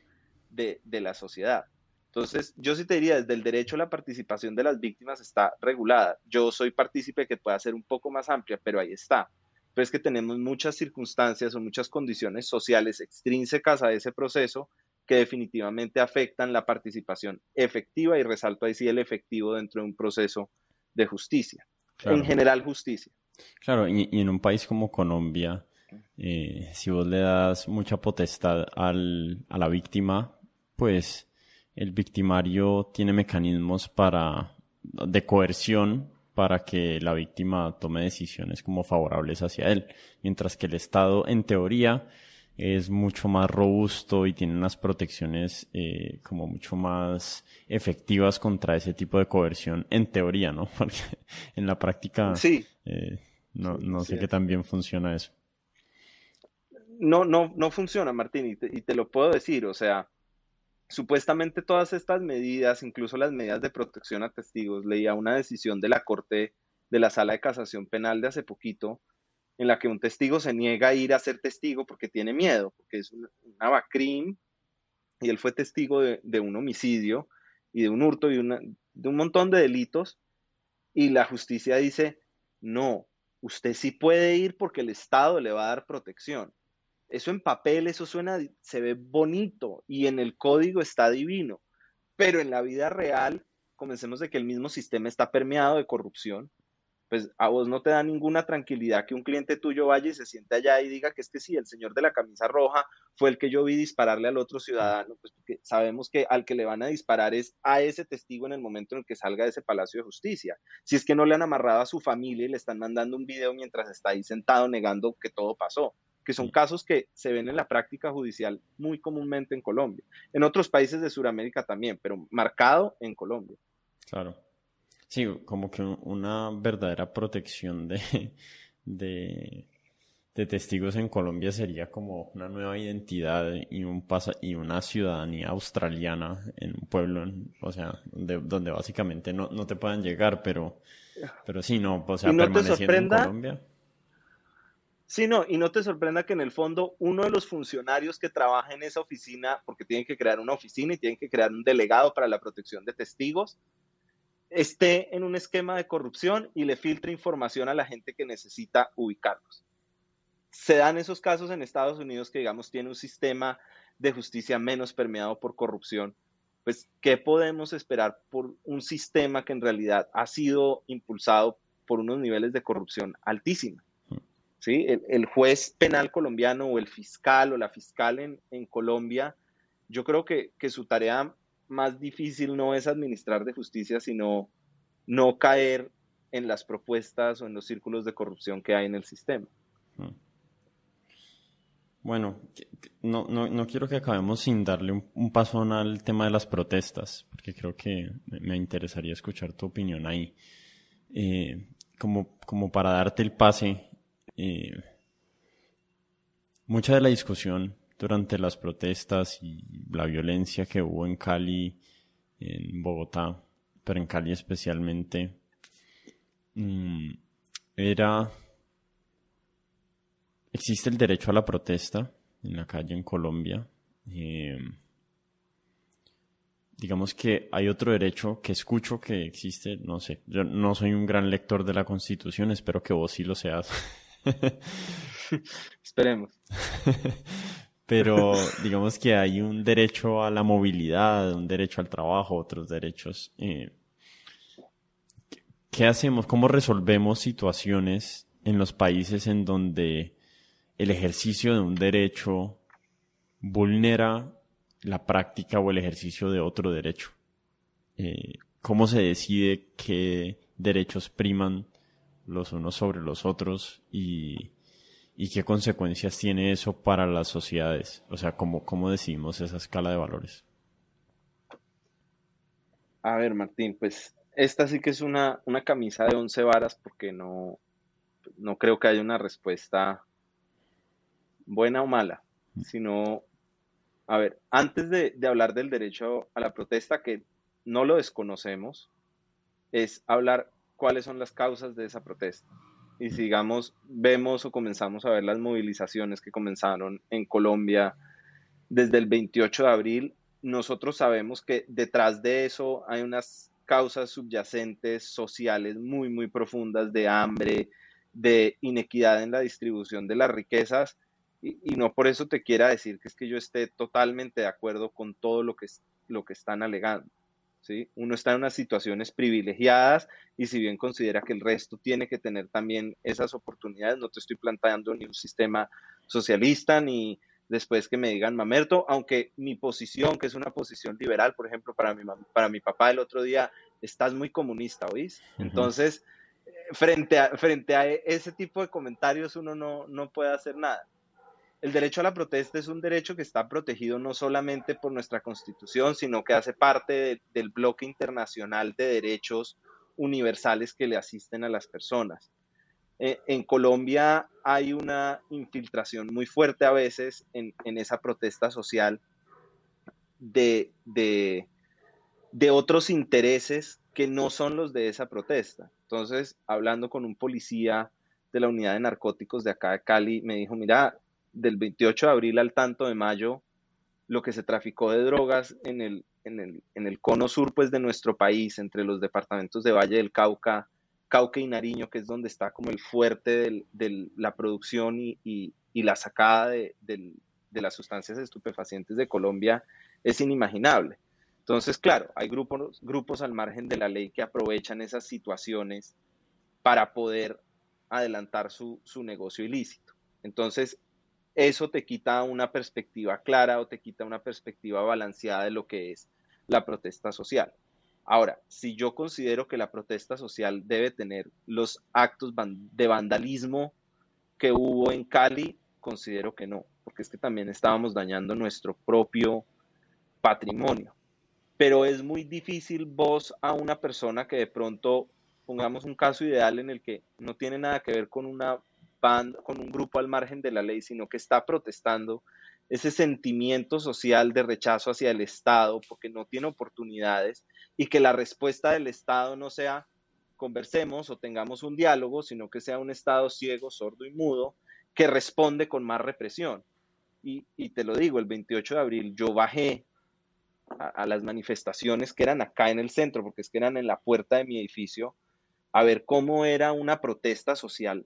Speaker 2: de la sociedad. Entonces, yo sí te diría, desde el derecho a la participación de las víctimas está regulada. Yo soy partícipe que pueda ser un poco más amplia, pero ahí está. Pero es que tenemos muchas circunstancias o muchas condiciones sociales extrínsecas a ese proceso que definitivamente afectan la participación efectiva, y resalto ahí sí el efectivo dentro de un proceso de justicia. En
Speaker 1: Claro,
Speaker 2: general, justicia.
Speaker 1: claro, y en un país como Colombia, si vos le das mucha potestad a la víctima, pues el victimario tiene mecanismos de coerción para que la víctima tome decisiones como favorables hacia él, mientras que el Estado, en teoría, es mucho más robusto y tiene unas protecciones como mucho más efectivas contra ese tipo de coerción, en teoría, ¿no? Porque en la práctica
Speaker 2: Sí,
Speaker 1: no,
Speaker 2: sí,
Speaker 1: no
Speaker 2: así
Speaker 1: sé qué
Speaker 2: es.
Speaker 1: tan bien funciona eso.
Speaker 2: No funciona, Martín, y te lo puedo decir, o sea, supuestamente todas estas medidas, incluso las medidas de protección a testigos, leía una decisión de la Corte de la Sala de Casación Penal de hace poquito, en la que un testigo se niega a ir a ser testigo porque tiene miedo, porque es una BACRIM, y él fue testigo de un homicidio y de un hurto y de un montón de delitos, y la justicia dice, no, usted sí puede ir porque el Estado le va a dar protección. Eso en papel, eso suena, se ve bonito y en el código está divino, pero en la vida real, comencemos de que el mismo sistema está permeado de corrupción. Pues a vos no te da ninguna tranquilidad que un cliente tuyo vaya y se siente allá y diga que es que sí, el señor de la camisa roja fue el que yo vi dispararle al otro ciudadano, pues porque sabemos que al que le van a disparar es a ese testigo en el momento en el que salga de ese Palacio de Justicia. Si es que no le han amarrado a su familia y le están mandando un video mientras está ahí sentado negando que todo pasó, que son casos que se ven en la práctica judicial muy comúnmente en Colombia. En otros países de Sudamérica también, pero marcado en Colombia.
Speaker 1: Claro. Sí, como que una verdadera protección de, de testigos en Colombia sería como una nueva identidad y una ciudadanía australiana en un pueblo, o sea, donde básicamente no te puedan llegar, pero sí, no, o
Speaker 2: Y
Speaker 1: sea,
Speaker 2: no te
Speaker 1: permaneciendo en
Speaker 2: sorprenda.
Speaker 1: Colombia.
Speaker 2: Sí, no, y no te sorprenda que en el fondo uno de los funcionarios que trabaja en esa oficina, porque tienen que crear una oficina y tienen que crear un delegado para la protección de testigos, esté en un esquema de corrupción y le filtre información a la gente que necesita ubicarlos. Se dan esos casos en Estados Unidos que, digamos, tiene un sistema de justicia menos permeado por corrupción. Pues, ¿qué podemos esperar por un sistema que en realidad ha sido impulsado por unos niveles de corrupción altísimos? ¿Sí? El juez penal colombiano o el fiscal o la fiscal en Colombia, yo creo que su tarea más difícil no es administrar de justicia, sino no caer en las propuestas o en los círculos de corrupción que hay en el sistema.
Speaker 1: Bueno, no quiero que acabemos sin darle un pasón al tema de las protestas, porque creo que me interesaría escuchar tu opinión ahí. Como para darte el pase, mucha de la discusión durante las protestas y la violencia que hubo en Cali, en Bogotá, pero en Cali especialmente, era... Existe el derecho a la protesta en la calle en Colombia. digamos que hay otro derecho que escucho que existe, no sé, yo no soy un gran lector de la Constitución, espero que vos sí lo seas.
Speaker 2: Esperemos.
Speaker 1: Pero digamos que hay un derecho a la movilidad, un derecho al trabajo, otros derechos. ¿Qué hacemos? ¿Cómo resolvemos situaciones en los países en donde el ejercicio de un derecho vulnera la práctica o el ejercicio de otro derecho? ¿Cómo se decide qué derechos priman los unos sobre los otros y qué consecuencias tiene eso para las sociedades? O sea, ¿cómo decidimos esa escala de valores?
Speaker 2: A ver, Martín, pues esta sí que es una camisa de 11 varas porque no creo que haya una respuesta buena o mala, sino, a ver, antes de hablar del derecho a la protesta, que no lo desconocemos, es hablar cuáles son las causas de esa protesta. Y si, digamos, vemos o comenzamos a ver las movilizaciones que comenzaron en Colombia desde el 28 de abril, nosotros sabemos que detrás de eso hay unas causas subyacentes sociales muy, muy profundas de hambre, de inequidad en la distribución de las riquezas, y no por eso te quiera decir que es que yo esté totalmente de acuerdo con todo lo que están alegando. ¿Sí? Uno está en unas situaciones privilegiadas y si bien considera que el resto tiene que tener también esas oportunidades, no te estoy planteando ni un sistema socialista ni después que me digan mamerto, aunque mi posición, que es una posición liberal, por ejemplo, para mi papá el otro día, estás muy comunista, ¿oís?
Speaker 1: Ujú.
Speaker 2: Entonces, frente a ese tipo de comentarios uno no puede hacer nada. El derecho a la protesta es un derecho que está protegido no solamente por nuestra Constitución, sino que hace parte del bloque internacional de derechos universales que le asisten a las personas. En Colombia hay una infiltración muy fuerte a veces en esa protesta social de, de, de otros intereses que no son los de esa protesta. Entonces, hablando con un policía de la unidad de narcóticos de acá de Cali, me dijo, mira, del 28 de abril al tanto de mayo, lo que se traficó de drogas en el cono sur pues, de nuestro país, entre los departamentos de Valle del Cauca, Cauca y Nariño, que es donde está como el fuerte de la producción y la sacada de las sustancias estupefacientes de Colombia, es inimaginable. Entonces, claro, hay grupos al margen de la ley que aprovechan esas situaciones para poder adelantar su negocio ilícito. Entonces, eso te quita una perspectiva clara o te quita una perspectiva balanceada de lo que es la protesta social. Ahora, si yo considero que la protesta social debe tener los actos de vandalismo que hubo en Cali, considero que no, porque es que también estábamos dañando nuestro propio patrimonio. Pero es muy difícil vos a una persona que de pronto, pongamos un caso ideal en el que no tiene nada que ver con una banda, con un grupo al margen de la ley, sino que está protestando ese sentimiento social de rechazo hacia el Estado porque no tiene oportunidades y que la respuesta del Estado no sea conversemos o tengamos un diálogo, sino que sea un Estado ciego, sordo y mudo que responde con más represión. Y te lo digo, el 28 de abril yo bajé a las manifestaciones que eran acá en el centro, porque es que eran en la puerta de mi edificio, a ver cómo era una protesta social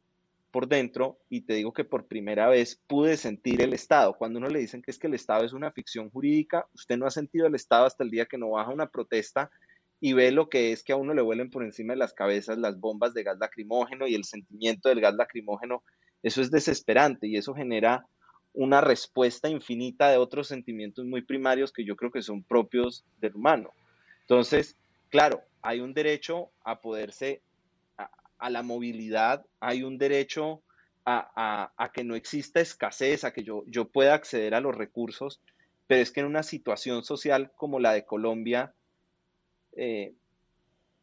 Speaker 2: por dentro y te digo que por primera vez pude sentir el Estado. Cuando uno le dicen que es que el Estado es una ficción jurídica, usted no ha sentido el Estado hasta el día que no baja una protesta y ve lo que es que a uno le vuelen por encima de las cabezas las bombas de gas lacrimógeno y el sentimiento del gas lacrimógeno. Eso es desesperante y eso genera una respuesta infinita de otros sentimientos muy primarios que yo creo que son propios del humano. Entonces, claro, hay un derecho a poderse, a la movilidad, hay un derecho a que no exista escasez, a que yo pueda acceder a los recursos, pero es que en una situación social como la de Colombia, eh,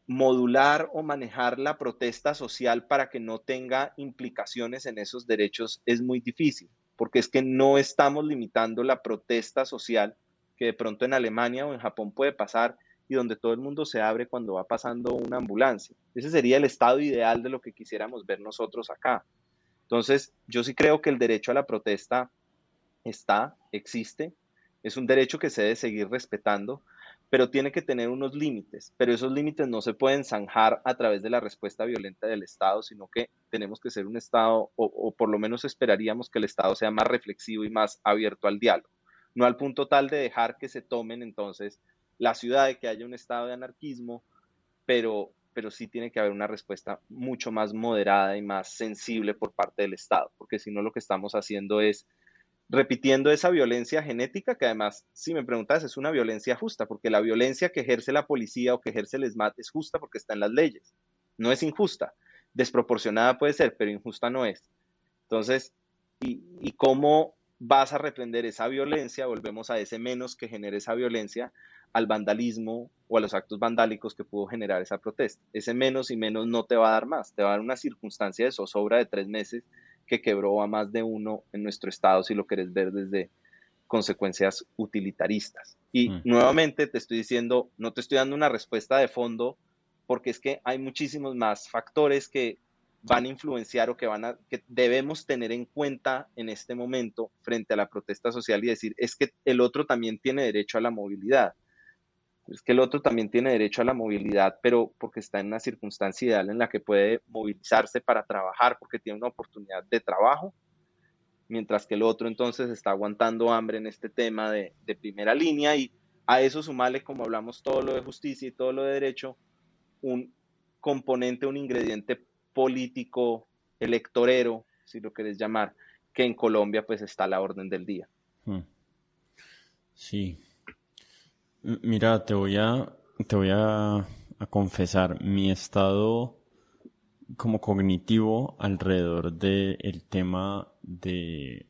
Speaker 2: modular o manejar la protesta social para que no tenga implicaciones en esos derechos es muy difícil, porque es que no estamos limitando la protesta social que de pronto en Alemania o en Japón puede pasar y donde todo el mundo se abre cuando va pasando una ambulancia. Ese sería el estado ideal de lo que quisiéramos ver nosotros acá. Entonces, yo sí creo que el derecho a la protesta existe, es un derecho que se debe seguir respetando, pero tiene que tener unos límites, pero esos límites no se pueden zanjar a través de la respuesta violenta del Estado, sino que tenemos que ser un Estado, o por lo menos esperaríamos que el Estado sea más reflexivo y más abierto al diálogo, no al punto tal de dejar que se tomen entonces la ciudad, de que haya un estado de anarquismo, pero sí tiene que haber una respuesta mucho más moderada y más sensible por parte del Estado, porque si no lo que estamos haciendo es repitiendo esa violencia genética, que además, si me preguntas, es una violencia justa, porque la violencia que ejerce la policía o que ejerce el ESMAD es justa porque está en las leyes, no es injusta. Desproporcionada puede ser, pero injusta no es. Entonces, ¿y cómo vas a reprender esa violencia? Volvemos a ese menos que genera esa violencia, al vandalismo o a los actos vandálicos que pudo generar esa protesta. Ese menos y menos no te va a dar más, te va a dar una circunstancia de zozobra de 3 meses que quebró a más de uno en nuestro estado, si lo querés ver desde consecuencias utilitaristas. Y nuevamente te estoy diciendo, no te estoy dando una respuesta de fondo, porque es que hay muchísimos más factores que van a influenciar o que debemos tener en cuenta en este momento frente a la protesta social y decir, es que el otro también tiene derecho a la movilidad. Es que el otro también tiene derecho a la movilidad, pero porque está en una circunstancia ideal en la que puede movilizarse para trabajar, porque tiene una oportunidad de trabajo, mientras que el otro entonces está aguantando hambre en este tema de primera línea, y a eso sumarle, como hablamos, todo lo de justicia y todo lo de derecho, un componente, un ingrediente político, electorero, si lo querés llamar, que en Colombia pues está a la orden del día.
Speaker 1: Sí. Mira, te voy a confesar, mi estado como cognitivo alrededor del tema de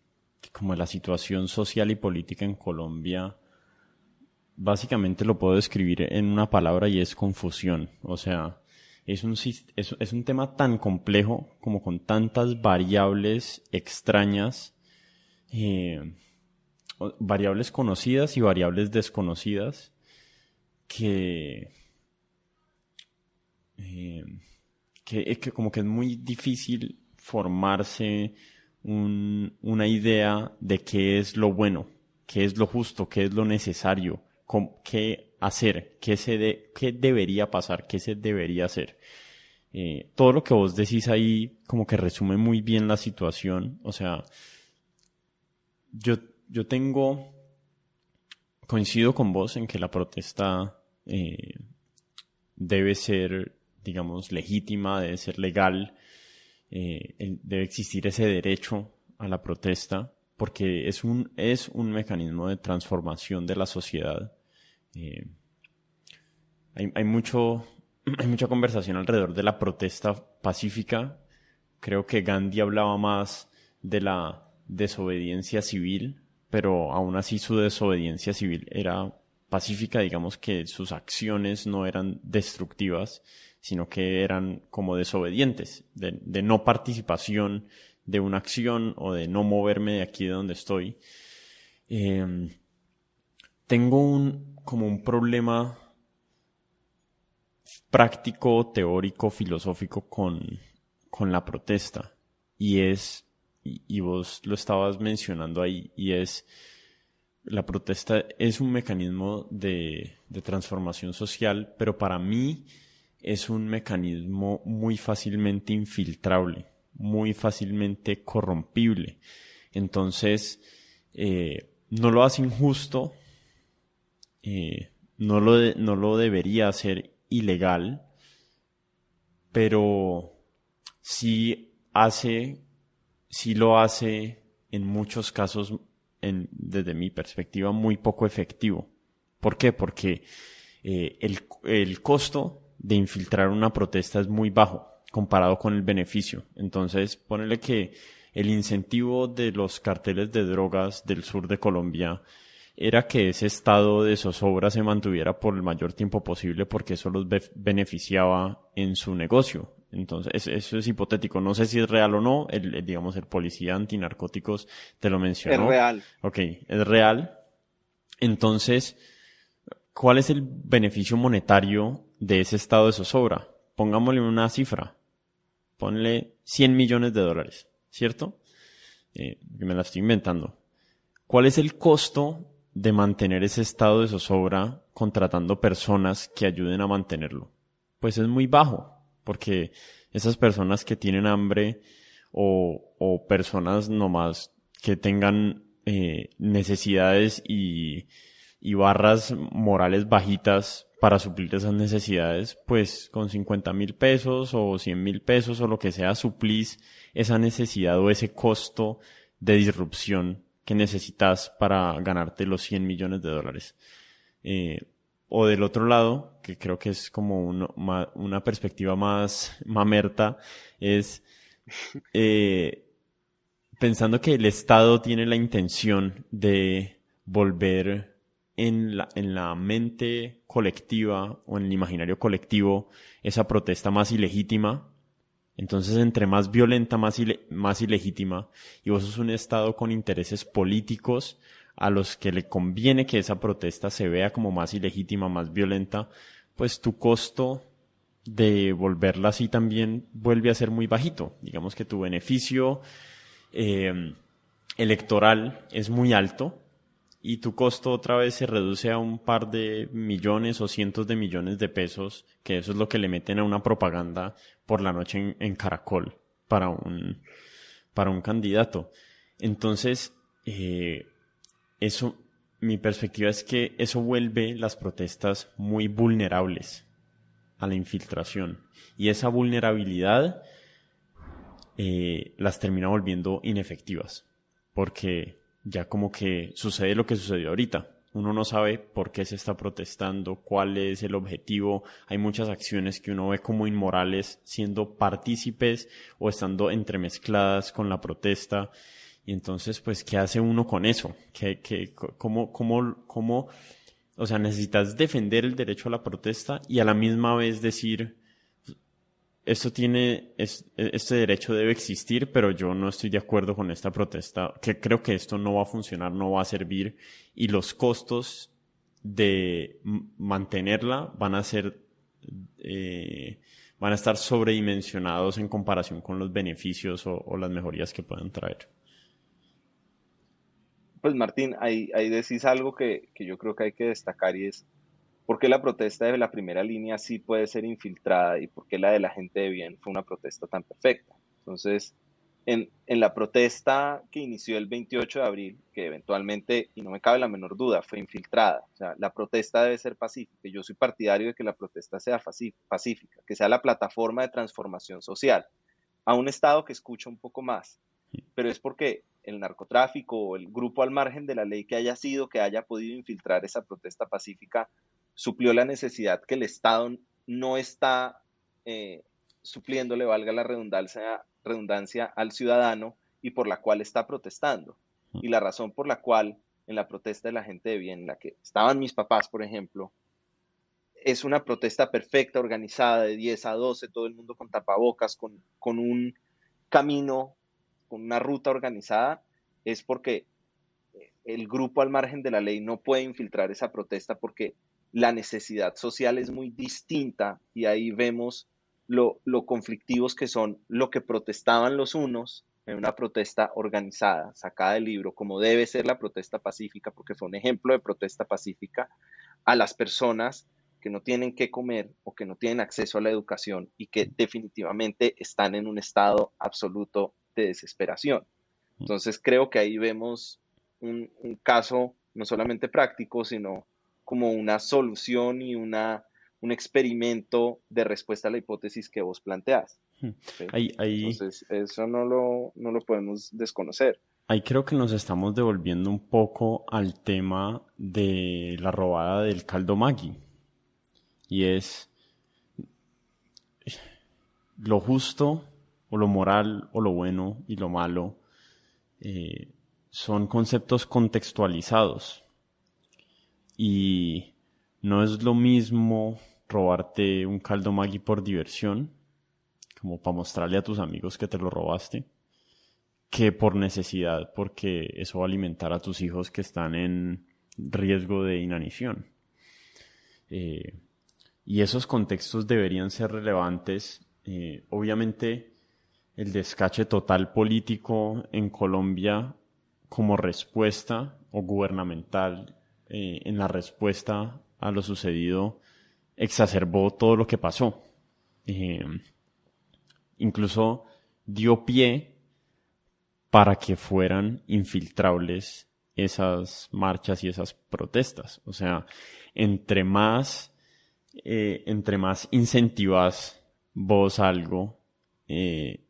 Speaker 1: como la situación social y política en Colombia, básicamente lo puedo describir en una palabra y es confusión. O sea, es un tema tan complejo, como con tantas variables extrañas, variables conocidas y variables desconocidas, que como que es muy difícil formarse una idea de qué es lo bueno, qué es lo justo, qué es lo necesario, qué hacer, qué debería pasar, qué se debería hacer. Todo lo que vos decís ahí como que resume muy bien la situación. O sea, yo coincido con vos en que la protesta debe ser, digamos, legítima, debe ser legal, debe existir ese derecho a la protesta, porque es un mecanismo de transformación de la sociedad. Hay mucha conversación alrededor de la protesta pacífica. Creo que Gandhi hablaba más de la desobediencia civil, pero aún así su desobediencia civil era pacífica, digamos que sus acciones no eran destructivas, sino que eran como desobedientes, de no participación de una acción o de no moverme de aquí de donde estoy. Tengo como un problema práctico, teórico, filosófico con la protesta, y vos lo estabas mencionando ahí, y es: la protesta es un mecanismo de transformación social, pero para mí es un mecanismo muy fácilmente infiltrable, muy fácilmente corrompible. Entonces, no lo hace injusto, no lo debería hacer ilegal, pero sí lo hace en muchos casos, desde mi perspectiva, muy poco efectivo. ¿Por qué? Porque el costo de infiltrar una protesta es muy bajo comparado con el beneficio. Entonces, ponele que el incentivo de los carteles de drogas del sur de Colombia era que ese estado de zozobra se mantuviera por el mayor tiempo posible, porque eso los beneficiaba en su negocio. Entonces, eso es hipotético. No sé si es real o no. Digamos, el policía antinarcóticos te lo mencionó.
Speaker 2: Es real.
Speaker 1: Ok, es real. Entonces, ¿cuál es el beneficio monetario de ese estado de zozobra? Pongámosle una cifra. Ponle $100 millones, ¿cierto? Me la estoy inventando. ¿Cuál es el costo de mantener ese estado de zozobra contratando personas que ayuden a mantenerlo, pues es muy bajo, porque esas personas que tienen hambre o personas nomás que tengan necesidades y barras morales bajitas para suplir esas necesidades, pues con 50,000 pesos o 100,000 pesos o lo que sea, suplís esa necesidad o ese costo de disrupción que necesitas para ganarte los 100 millones de dólares. O del otro lado, que creo que es como una perspectiva más mamerta, es pensando que el Estado tiene la intención de volver en la mente colectiva o en el imaginario colectivo esa protesta más ilegítima. Entonces, entre más violenta, más ilegítima, y vos sos un Estado con intereses políticos a los que le conviene que esa protesta se vea como más ilegítima, más violenta, pues tu costo de volverla así también vuelve a ser muy bajito. Digamos que tu beneficio electoral es muy alto y tu costo otra vez se reduce a un par de millones o cientos de millones de pesos, que eso es lo que le meten a una propaganda por la noche en Caracol para un candidato. Entonces, mi perspectiva es que eso vuelve las protestas muy vulnerables a la infiltración. Y esa vulnerabilidad las termina volviendo inefectivas. Porque ya como que sucede lo que sucedió ahorita. Uno no sabe por qué se está protestando, cuál es el objetivo. Hay muchas acciones que uno ve como inmorales siendo partícipes o estando entremezcladas con la protesta. Y entonces, pues, ¿qué hace uno con eso? ¿Cómo? O sea, necesitas defender el derecho a la protesta y a la misma vez decir, este derecho debe existir, pero yo no estoy de acuerdo con esta protesta, que creo que esto no va a funcionar, no va a servir, y los costos de mantenerla van a estar sobredimensionados en comparación con los beneficios o las mejorías que puedan traer.
Speaker 2: Pues Martín, ahí decís algo que yo creo que hay que destacar y es por qué la protesta de la primera línea sí puede ser infiltrada y por qué la de la gente de bien fue una protesta tan perfecta. Entonces, en la protesta que inició el 28 de abril, que eventualmente, y no me cabe la menor duda, fue infiltrada. O sea, la protesta debe ser pacífica. Yo soy partidario de que la protesta sea pacífica, que sea la plataforma de transformación social a un Estado que escucha un poco más. Pero es porque el narcotráfico o el grupo al margen de la ley que haya podido infiltrar esa protesta pacífica, suplió la necesidad que el Estado no está supliéndole, valga la redundancia, al ciudadano y por la cual está protestando. Y la razón por la cual en la protesta de la gente de bien, en la que estaban mis papás, por ejemplo, es una protesta perfecta, organizada, de 10 a 12, todo el mundo con tapabocas, con un camino, con una ruta organizada, es porque el grupo al margen de la ley no puede infiltrar esa protesta porque la necesidad social es muy distinta y ahí vemos lo conflictivos que son lo que protestaban los unos en una protesta organizada, sacada del libro, como debe ser la protesta pacífica, porque fue un ejemplo de protesta pacífica, a las personas que no tienen qué comer o que no tienen acceso a la educación y que definitivamente están en un estado absoluto de desesperación. Entonces creo que ahí vemos un caso no solamente práctico, sino como una solución y un experimento de respuesta a la hipótesis que vos planteás. ¿Sí? Entonces, eso no lo podemos desconocer.
Speaker 1: Ahí creo que nos estamos devolviendo un poco al tema de la robada del caldo Maggi. Y es lo justo o lo moral o lo bueno y lo malo. Son conceptos contextualizados. Y no es lo mismo robarte un caldo Maggi por diversión, como para mostrarle a tus amigos que te lo robaste, que por necesidad, porque eso va a alimentar a tus hijos que están en riesgo de inanición. Y esos contextos deberían ser relevantes. Obviamente, el descache total político en Colombia como respuesta o gubernamental en la respuesta a lo sucedido exacerbó todo lo que pasó. Eh, Incluso dio pie para que fueran infiltrables esas marchas y esas protestas. O sea, entre más, entre más incentivas vos algo eh,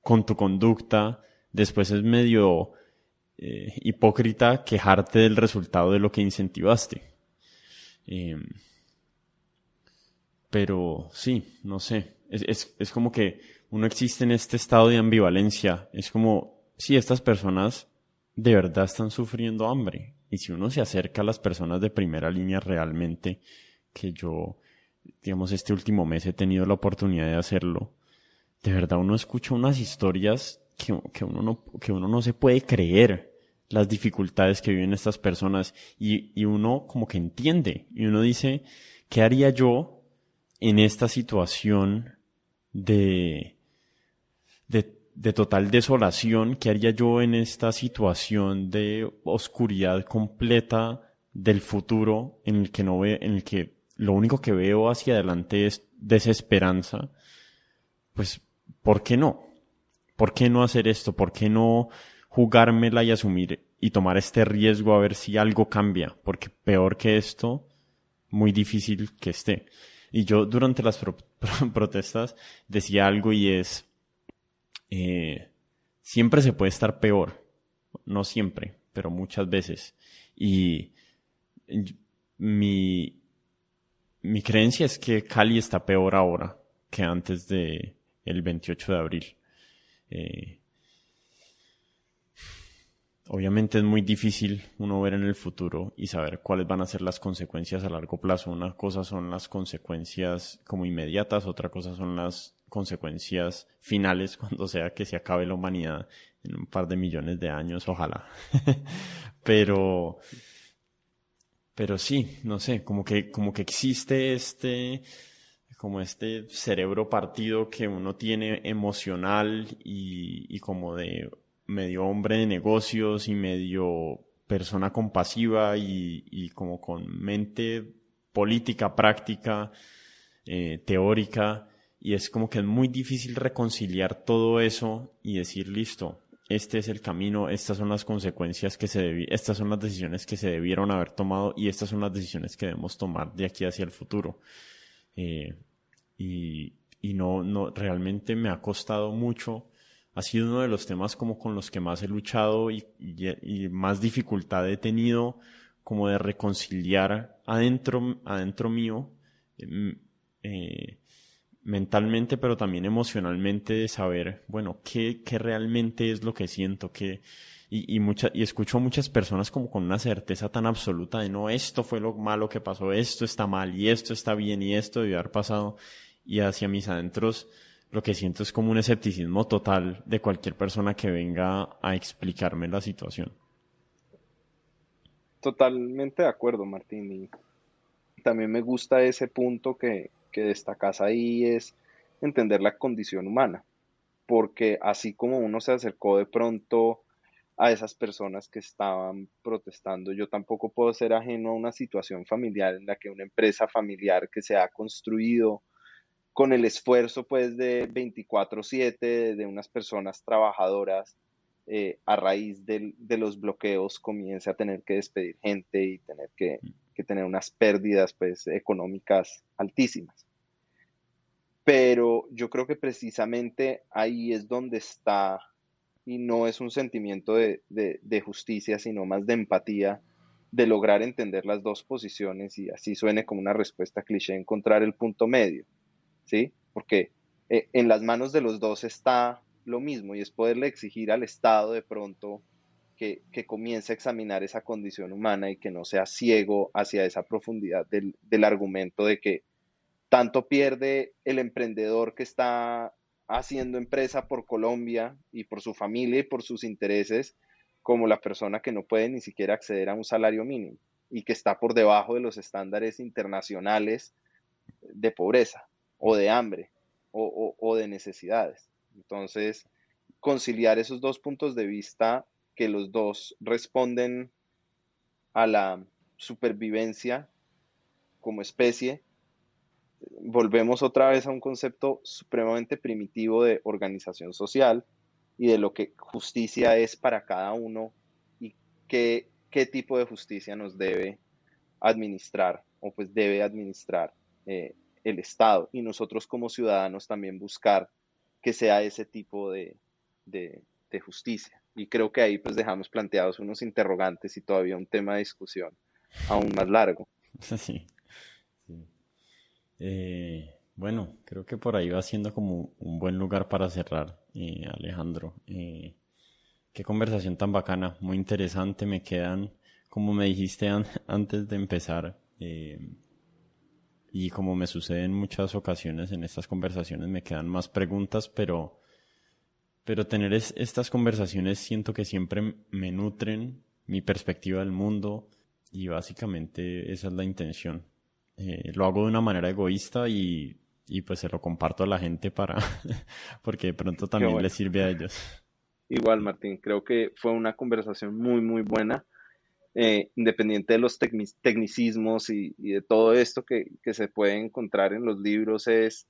Speaker 1: con tu conducta, después es medio hipócrita quejarte del resultado de lo que incentivaste. Eh, pero sí, no sé. Es como que uno existe en este estado de ambivalencia. Es como si estas personas de verdad están sufriendo hambre. Y si uno se acerca a las personas de primera línea realmente, que yo, digamos, este último mes he tenido la oportunidad de hacerlo, de verdad uno escucha unas historias que uno no se puede creer las dificultades que viven estas personas y uno como que entiende y uno dice, ¿qué haría yo en esta situación de, de total desolación? ¿Qué haría yo en esta situación de oscuridad completa del futuro en el que no ve, en el que lo único que veo hacia adelante es desesperanza? Pues, ¿por qué no? ¿Por qué no hacer esto? ¿Por qué no jugármela y asumir y tomar este riesgo a ver si algo cambia? Porque peor que esto, muy difícil que esté. Y yo durante las protestas decía algo y es, eh, siempre se puede estar peor. No siempre, pero muchas veces. Y mi, mi creencia es que Cali está peor ahora que antes de el 28 de abril. Eh, Obviamente es muy difícil uno ver en el futuro y saber cuáles van a ser las consecuencias a largo plazo. Una cosa son las consecuencias como inmediatas, otra cosa son las consecuencias finales cuando sea que se acabe la humanidad en un par de millones de años, ojalá. pero, pero sí, no sé, como que existe como este cerebro partido que uno tiene emocional y como de medio hombre de negocios y medio persona compasiva y como con mente política, práctica, teórica, y es como que es muy difícil reconciliar todo eso y decir, listo, este es el camino, estas son las consecuencias estas son las decisiones que se debieron haber tomado y estas son las decisiones que debemos tomar de aquí hacia el futuro. Eh, y no, realmente me ha costado mucho. Ha sido uno de los temas como con los que más he luchado y más dificultad he tenido como de reconciliar adentro mío, em, eh, mentalmente, pero también emocionalmente, de saber, bueno, qué realmente es lo que siento, y escucho a muchas personas como con una certeza tan absoluta de no, esto fue lo malo que pasó, esto está mal y esto está bien y esto debió haber pasado, y hacia mis adentros lo que siento es como un escepticismo total de cualquier persona que venga a explicarme la situación.
Speaker 2: Totalmente de acuerdo, Martín. Y también me gusta ese punto que destacas ahí, es entender la condición humana, porque así como uno se acercó de pronto a esas personas que estaban protestando, yo tampoco puedo ser ajeno a una situación familiar en la que una empresa familiar que se ha construido con el esfuerzo pues de 24/7 de unas personas trabajadoras, a raíz de los bloqueos comience a tener que despedir gente y tener que tener unas pérdidas pues económicas altísimas. Pero yo creo que precisamente ahí es donde está, y no es un sentimiento de justicia, sino más de empatía, de lograr entender las dos posiciones y así suene como una respuesta cliché, encontrar el punto medio. ¿Sí? Porque en las manos de los dos está lo mismo y es poderle exigir al Estado de pronto que comience a examinar esa condición humana y que no sea ciego hacia esa profundidad del argumento de que tanto pierde el emprendedor que está haciendo empresa por Colombia y por su familia y por sus intereses, como la persona que no puede ni siquiera acceder a un salario mínimo y que está por debajo de los estándares internacionales de pobreza o de hambre o de necesidades. Entonces, conciliar esos dos puntos de vista que los dos responden a la supervivencia como especie, volvemos otra vez a un concepto supremamente primitivo de organización social y de lo que justicia es para cada uno y qué tipo de justicia nos debe administrar o pues debe administrar el Estado y nosotros como ciudadanos también buscar que sea ese tipo de justicia. Y creo que ahí pues dejamos planteados unos interrogantes y todavía un tema de discusión aún más largo.
Speaker 1: Sí, sí. Bueno, creo que por ahí va siendo como un buen lugar para cerrar, Alejandro. Qué conversación tan bacana, muy interesante. Me quedan, como me dijiste antes de empezar, y como me sucede en muchas ocasiones en estas conversaciones, me quedan más preguntas, pero tener estas conversaciones siento que siempre me nutren mi perspectiva del mundo y básicamente esa es la intención. Lo hago de una manera egoísta y pues se lo comparto a la gente para porque de pronto
Speaker 2: Qué
Speaker 1: también les
Speaker 2: bueno.
Speaker 1: sirve a ellos.
Speaker 2: Igual, Martín, creo que fue una conversación muy, muy buena, independiente de los tecnicismos y de todo esto que se puede encontrar en los libros, es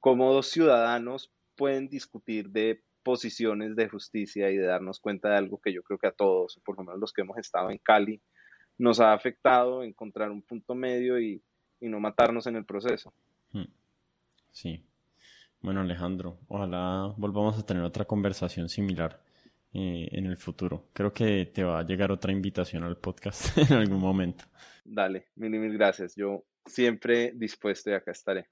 Speaker 2: cómo dos ciudadanos pueden discutir de posiciones de justicia y de darnos cuenta de algo que yo creo que a todos, o por lo menos los que hemos estado en Cali, nos ha afectado encontrar un punto medio y no matarnos en el proceso.
Speaker 1: Mm, sí. Bueno, Alejandro, ojalá volvamos a tener otra conversación similar en el futuro. Creo que te va a llegar otra invitación al podcast en algún momento.
Speaker 2: Dale, mil y mil gracias. Yo siempre dispuesto y acá estaré.